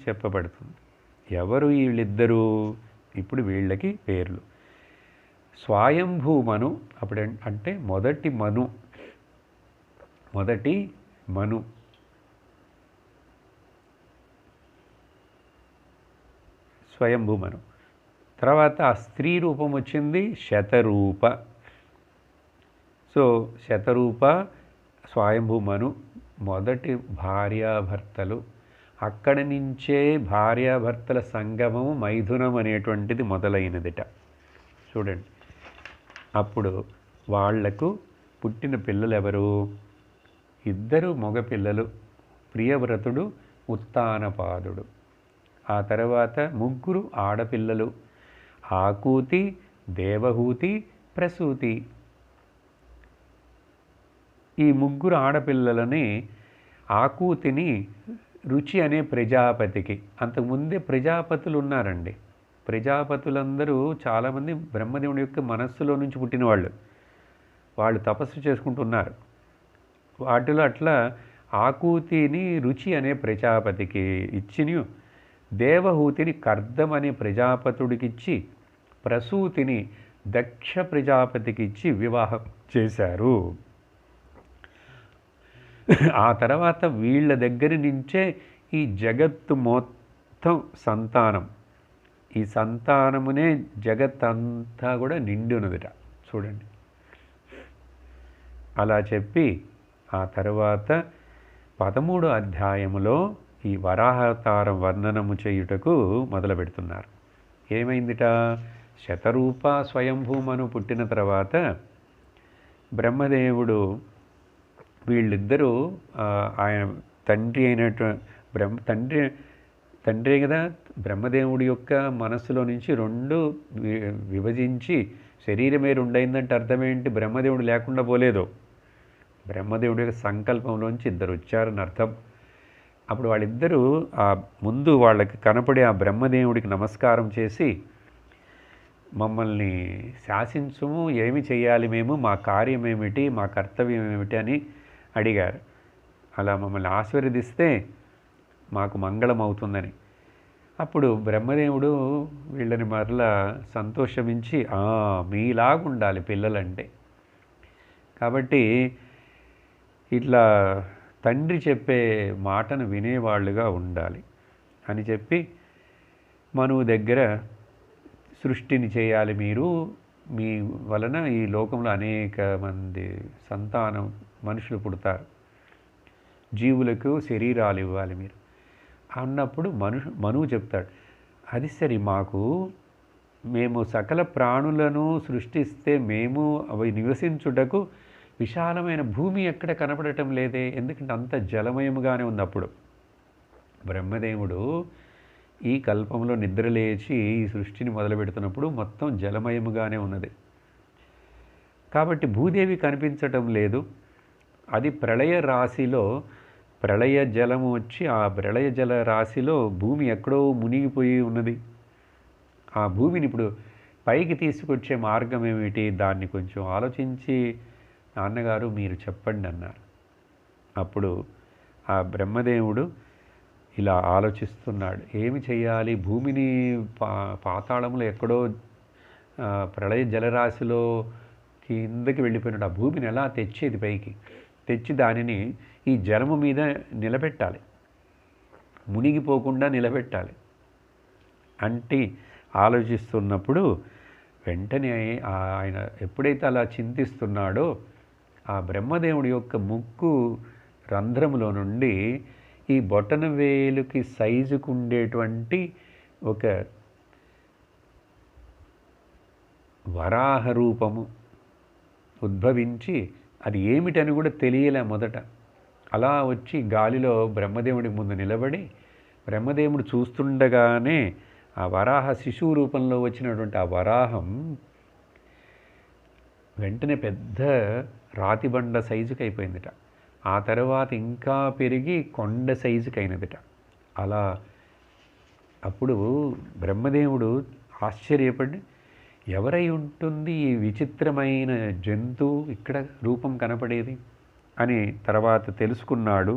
చెప్పబడుతుంది. ఎవరు వీళ్ళిద్దరూ? ఇప్పుడు వీళ్ళకి పేర్లు. స్వయంభూ మను అప్పుడు అంటే మొదటి మను స్వయంభూ మను. తర్వాత ఆ స్త్రీ రూపం వచ్చింది శతరూప. సో శతరూప, స్వయంభూ మను మొదటి భార్యాభర్తలు. అక్కడి నుంచే భార్యాభర్తల సంగమము మైథునం అనేటువంటిది మొదలైనదిట. చూడండి, అప్పుడు వాళ్లకు పుట్టిన పిల్లలు ఎవరు? 2 మగపిల్లలు, ప్రియవ్రతుడు, ఉత్తానపాదుడు. ఆ తర్వాత 3 ఆడపిల్లలు, ఆకూతి, దేవహూతి, ప్రసూతి. ఈ 3 ఆడపిల్లలని ఆకూతిని రుచి అనే ప్రజాపతికి, అంతకుముందే ప్రజాపతులు ఉన్నారండి. ప్రజాపతులందరూ చాలామంది బ్రహ్మదేవుడి యొక్క మనస్సులో నుంచి పుట్టిన వాళ్ళు తపస్సు చేసుకుంటున్నారు. వాటిలో అట్లా ఆకూతిని రుచి అనే ప్రజాపతికి ఇచ్చిని, దేవహూతిని కర్దం అనే ప్రజాపతుడికిచ్చి, ప్రసూతిని దక్ష ప్రజాపతికి ఇచ్చి వివాహం చేశారు. ఆ తర్వాత వీళ్ళ దగ్గర నుంచే ఈ జగత్తు మొత్తం సంతానం, ఈ సంతానమునే జగత్తంతా కూడా నిండి ఉన్నదిట. చూడండి, అలా చెప్పి ఆ తర్వాత 13వ అధ్యాయములో ఈ వరాహావతారం వర్ణనము చేయుటకు మొదలు పెడుతున్నారు. ఏమైందిట? శతరూప స్వయంభూమను పుట్టిన తర్వాత బ్రహ్మదేవుడు వీళ్ళిద్దరూ ఆయన తండ్రి తండ్రి కదా, బ్రహ్మదేవుడి యొక్క మనస్సులో నుంచి 2 విభజించి శరీరమే 2 అయిందంటే అర్థమేంటి? బ్రహ్మదేవుడు లేకుండా పోలేదు. బ్రహ్మదేవుడి యొక్క సంకల్పంలోంచి 2 వచ్చారని అర్థం. అప్పుడు వాళ్ళిద్దరూ ముందు వాళ్ళకి కనపడే ఆ బ్రహ్మదేవుడికి నమస్కారం చేసి, మమ్మల్ని శాసించుము, ఏమి చేయాలి మేము, మా కార్యం ఏమిటి, మా కర్తవ్యం ఏమిటి అని అడిగారు. అలా మమ్మల్ని ఆశీర్వదిస్తే మాకు మంగళం అవుతుందని. అప్పుడు బ్రహ్మదేవుడు వీళ్ళని మరలా సంతోషమించి, మీలాగుండాలి పిల్లలంటే, కాబట్టి ఇట్లా తండ్రి చెప్పే మాటను వినేవాళ్ళుగా ఉండాలి అని చెప్పి, మనువు దగ్గర సృష్టిని చేయాలి మీరు, మీ వలన ఈ లోకంలో అనేక మంది సంతానం మనుషులు పుడతారు, జీవులకు శరీరాలు ఇవ్వాలి మీరు అన్నప్పుడు మనువు చెప్తాడు, అది సరి మేము సకల ప్రాణులను సృష్టిస్తే మేము అవి నివసించుటకు విశాలమైన భూమి ఎక్కడ కనపడటం లేదే, ఎందుకంటే అంత జలమయముగానే ఉంది. అప్పుడు బ్రహ్మదేవుడు ఈ కల్పంలో నిద్రలేచి ఈ సృష్టిని మొదలు పెడుతున్నప్పుడు మొత్తం జలమయముగానే ఉన్నది. కాబట్టి భూదేవి కనిపించటం లేదు. అది ప్రళయ రాశిలో ప్రళయ జలము వచ్చి ఆ ప్రళయ జల రాశిలో భూమి ఎక్కడో మునిగిపోయి ఉన్నది. ఆ భూమిని ఇప్పుడు పైకి తీసుకొచ్చే మార్గం ఏమిటి, దాన్ని కొంచెం ఆలోచించి నాన్నగారు మీరు చెప్పండి అన్నారు. అప్పుడు ఆ బ్రహ్మదేవుడు ఇలా ఆలోచిస్తున్నాడు, ఏమి చేయాలి, భూమిని పాతాళంలో ఎక్కడో ప్రళయ జలరాశిలో కిందకి వెళ్ళిపోయినాడు. ఆ భూమిని ఎలా తెచ్చేది, పైకి తెచ్చి దానిని ఈ జలము మీద నిలబెట్టాలి, మునిగిపోకుండా నిలబెట్టాలి అంటే ఆలోచిస్తున్నప్పుడు వెంటనే ఆయన ఎప్పుడైతే అలా చింతిస్తున్నాడో ఆ బ్రహ్మదేవుడి యొక్క ముక్కు రంధ్రములో నుండి ఈ బొటన వేలుకి సైజుకు ఉండేటువంటి ఒక వరాహ రూపము ఉద్భవించి, అది ఏమిటని కూడా తెలియలే మొదట. అలా వచ్చి గాలిలో బ్రహ్మదేవుడి ముందు నిలబడి బ్రహ్మదేవుడు చూస్తుండగానే ఆ వరాహ శిశువు రూపంలో వచ్చినటువంటి ఆ వరాహం వెంటనే పెద్ద రాతిబండ సైజుకి అయిపోయిందిట. ఆ తర్వాత ఇంకా పెరిగి కొండ సైజుకి అయినదిట. అలా అప్పుడు బ్రహ్మదేవుడు ఆశ్చర్యపడి, ఎవరై ఉంటుంది ఈ విచిత్రమైన జంతువు ఇక్కడ రూపం కనపడేది అని తర్వాత తెలుసుకున్నాడు.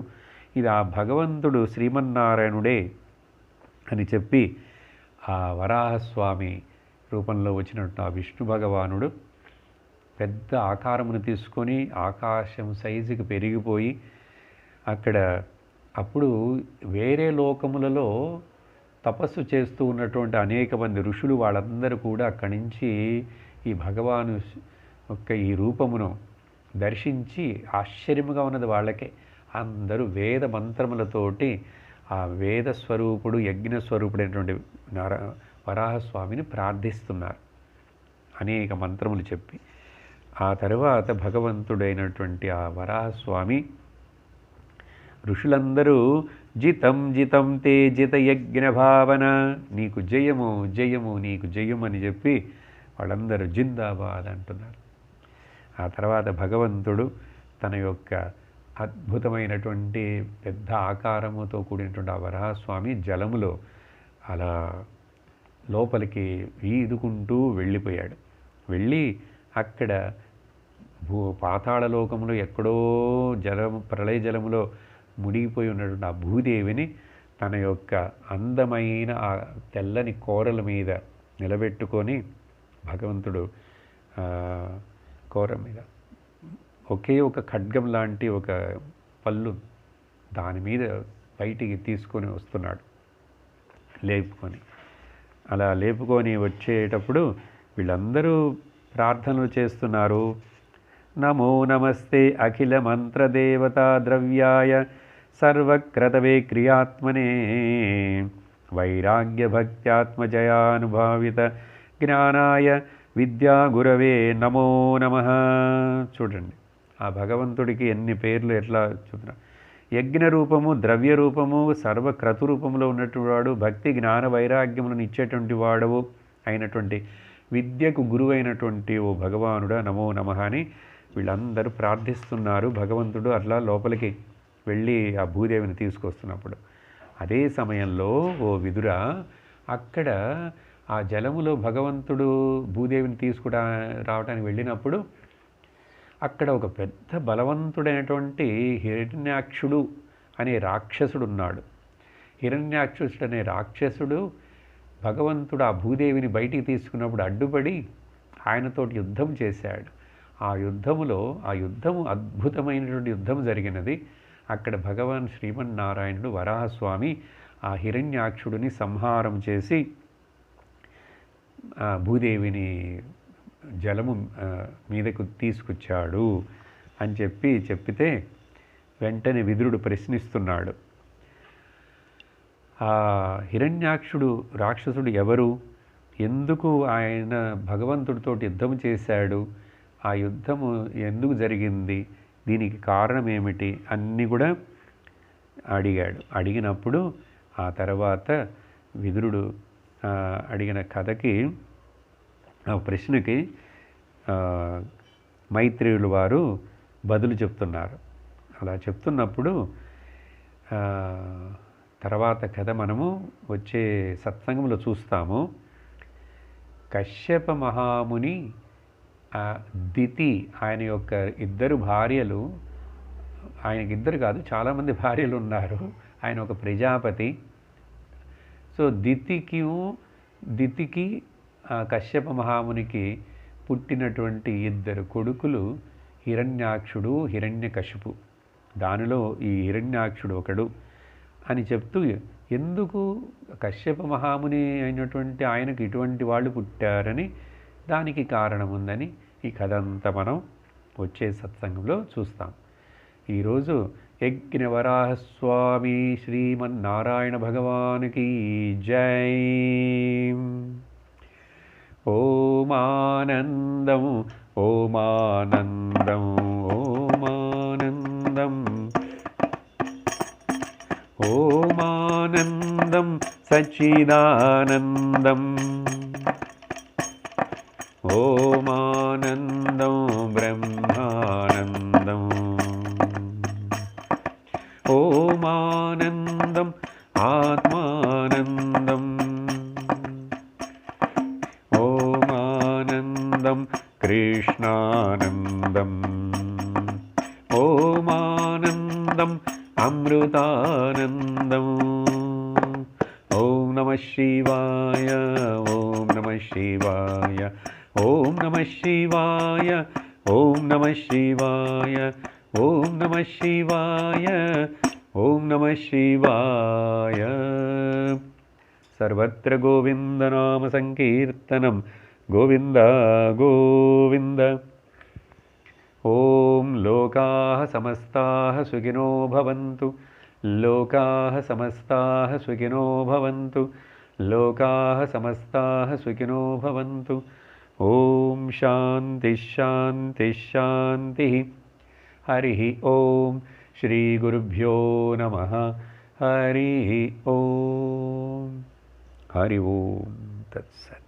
ఇది ఆ భగవంతుడు శ్రీమన్నారాయణుడే అని చెప్పి ఆ వరాహస్వామి రూపంలో వచ్చినట్టు ఆ విష్ణు భగవానుడు పెద్ద ఆకారమును తీసుకొని ఆకాశం సైజుకి పెరిగిపోయి అక్కడ అప్పుడు వేరే లోకములలో తపస్సు చేస్తూ ఉన్నటువంటి అనేక మంది ఋషులు వాళ్ళందరూ కూడా అక్కడి నుంచి ఈ భగవాను యొక్క ఈ రూపమును దర్శించి ఆశ్చర్యముగా ఉన్నది వాళ్ళకే. అందరూ వేద మంత్రములతోటి ఆ వేద స్వరూపుడు యజ్ఞ స్వరూపుడైనటువంటి వరాహస్వామిని ప్రార్థిస్తున్నారు అనేక మంత్రములు చెప్పి. ఆ తర్వాత భగవంతుడైనటువంటి ఆ వరాహస్వామి ఋషులందరూ జితం జితం తే జిత యజ్ఞ భావన, నీకు జయము జయము నీకు జయము అని చెప్పి వాళ్ళందరూ జిందాబాద్ అంటున్నారు. ఆ తర్వాత భగవంతుడు తన యొక్క అద్భుతమైనటువంటి పెద్ద ఆకారముతో కూడినటువంటి ఆ వరాహస్వామి జలములో అలా లోపలికి ఈదుకుంటూ వెళ్ళిపోయాడు. వెళ్ళి అక్కడ పాతాళలోకములో ఎక్కడో ప్రళయ జలములో మునిగిపోయి ఉన్నటువంటి ఆ భూదేవిని తన యొక్క అందమైన ఆ తెల్లని కోరల మీద నిలబెట్టుకొని భగవంతుడు కోర మీద ఒకే ఒక ఖడ్గం లాంటి ఒక పళ్ళు దాని మీద బయటికి తీసుకొని వస్తున్నాడు లేపుకొని. అలా లేపుకొని వచ్చేటప్పుడు వీళ్ళందరూ ప్రార్థనలు చేస్తున్నారు. నమో నమస్తే అఖిల మంత్రదేవతా ద్రవ్యాయ సర్వక్రతవే క్రియాత్మనే వైరాగ్య భక్త్యాత్మజయానుభావిత జ్ఞానాయ విద్యా గురవే నమో నమః. చూడండి ఆ భగవంతుడికి ఎన్ని పేర్లు ఎట్లా చూస్తున్నారు. యజ్ఞ రూపము, ద్రవ్య రూపము, సర్వక్రతు రూపంలో ఉన్నటువంటి వాడు, భక్తి జ్ఞాన వైరాగ్యములను ఇచ్చేటువంటి వాడవు అయినటువంటి విద్యకు గురువైనటువంటి ఓ భగవానుడా నమో నమః అని వీళ్ళందరూ ప్రార్థిస్తున్నారు. భగవంతుడు అట్లా లోపలికి వెళ్ళి ఆ భూదేవిని తీసుకొస్తున్నప్పుడు అదే సమయంలో ఓ విదుర అక్కడ ఆ జలములో భగవంతుడు భూదేవిని రావడానికి వెళ్ళినప్పుడు అక్కడ ఒక పెద్ద బలవంతుడైనటువంటి హిరణ్యాక్షుడు అనే రాక్షసుడు ఉన్నాడు. హిరణ్యాక్షుడు అనే రాక్షసుడు భగవంతుడు ఆ భూదేవిని బయటికి తీసుకున్నప్పుడు అడ్డుపడి ఆయనతోటి యుద్ధం చేశాడు. ఆ యుద్ధము అద్భుతమైనటువంటి యుద్ధం జరిగినది. అక్కడ భగవాన్ శ్రీమన్నారాయణుడు వరాహస్వామి ఆ హిరణ్యాక్షుడిని సంహారం చేసి భూదేవిని జలము మీదకు తీసుకొచ్చాడు అని చెప్పితే వెంటనే విదురుడు ప్రశ్నిస్తున్నాడు, ఆ హిరణ్యాక్షుడు రాక్షసుడు ఎవరు, ఎందుకు ఆయన భగవంతుడితోటి యుద్ధం చేశాడు, ఆ యుద్ధము ఎందుకు జరిగింది, దీనికి కారణం ఏమిటి అన్నీ కూడా అడిగాడు. అడిగినప్పుడు ఆ తర్వాత విదురుడు అడిగిన కథకి ఆ ప్రశ్నకి మైత్రేయులు వారు బదులు చెప్తున్నారు. అలా చెప్తున్నప్పుడు తర్వాత కథ మనము వచ్చే సత్సంగంలో చూస్తాము. కశ్యప మహాముని దితి ఆయన యొక్క ఇద్దరు భార్యలు, ఆయనకి ఇద్దరు కాదు చాలామంది భార్యలు ఉన్నారు, ఆయన ఒక ప్రజాపతి. సో దితికి కశ్యప మహామునికి పుట్టినటువంటి ఇద్దరు కొడుకులు హిరణ్యాక్షుడు, హిరణ్యకశిపు. దానిలో ఈ హిరణ్యాక్షుడు ఒకడు అని చెప్తూ, ఎందుకు కశ్యప మహాముని అయినటువంటి ఆయనకు ఇటువంటి వాళ్ళు పుట్టారని దానికి కారణం ఉందని ఈ కథ అంతా మనం వచ్చే సత్సంగంలో చూస్తాం. ఈరోజు యజ్ఞవరాహస్వామి శ్రీమన్నారాయణ భగవానికి జై. ఓమానందం ఓమానందం ఓమానందం ఓమానందం సచ్చిదానందం ఓమానందం బ్రహ్మానందం ఓమానందం ఆత్మానందం ఓమానందం కృష్ణానందం ఓమానందం అమృతానందం. ఓం నమః శివాయ ఓం నమః శివాయ ఓం నమః శివాయ ఓం నమః శివాయ ఓం నమః శివాయ ఓం నమః శివాయ. సర్వత్ర గోవిందనామ సంకీర్తనం గోవింద గోవింద. ఓం లోకాః సమస్తాః సుఖినో భవంతు లోకాః సమస్తాః సుఖినో భవంతు లోకాః సమస్తాః సుఖినో భవంతు. ఓం శాంతి శాంతి శాంతి. హరి ఓం. శ్రీ గురుభ్యో నమః. హరి ఓం. హరి ఓం తత్సత్.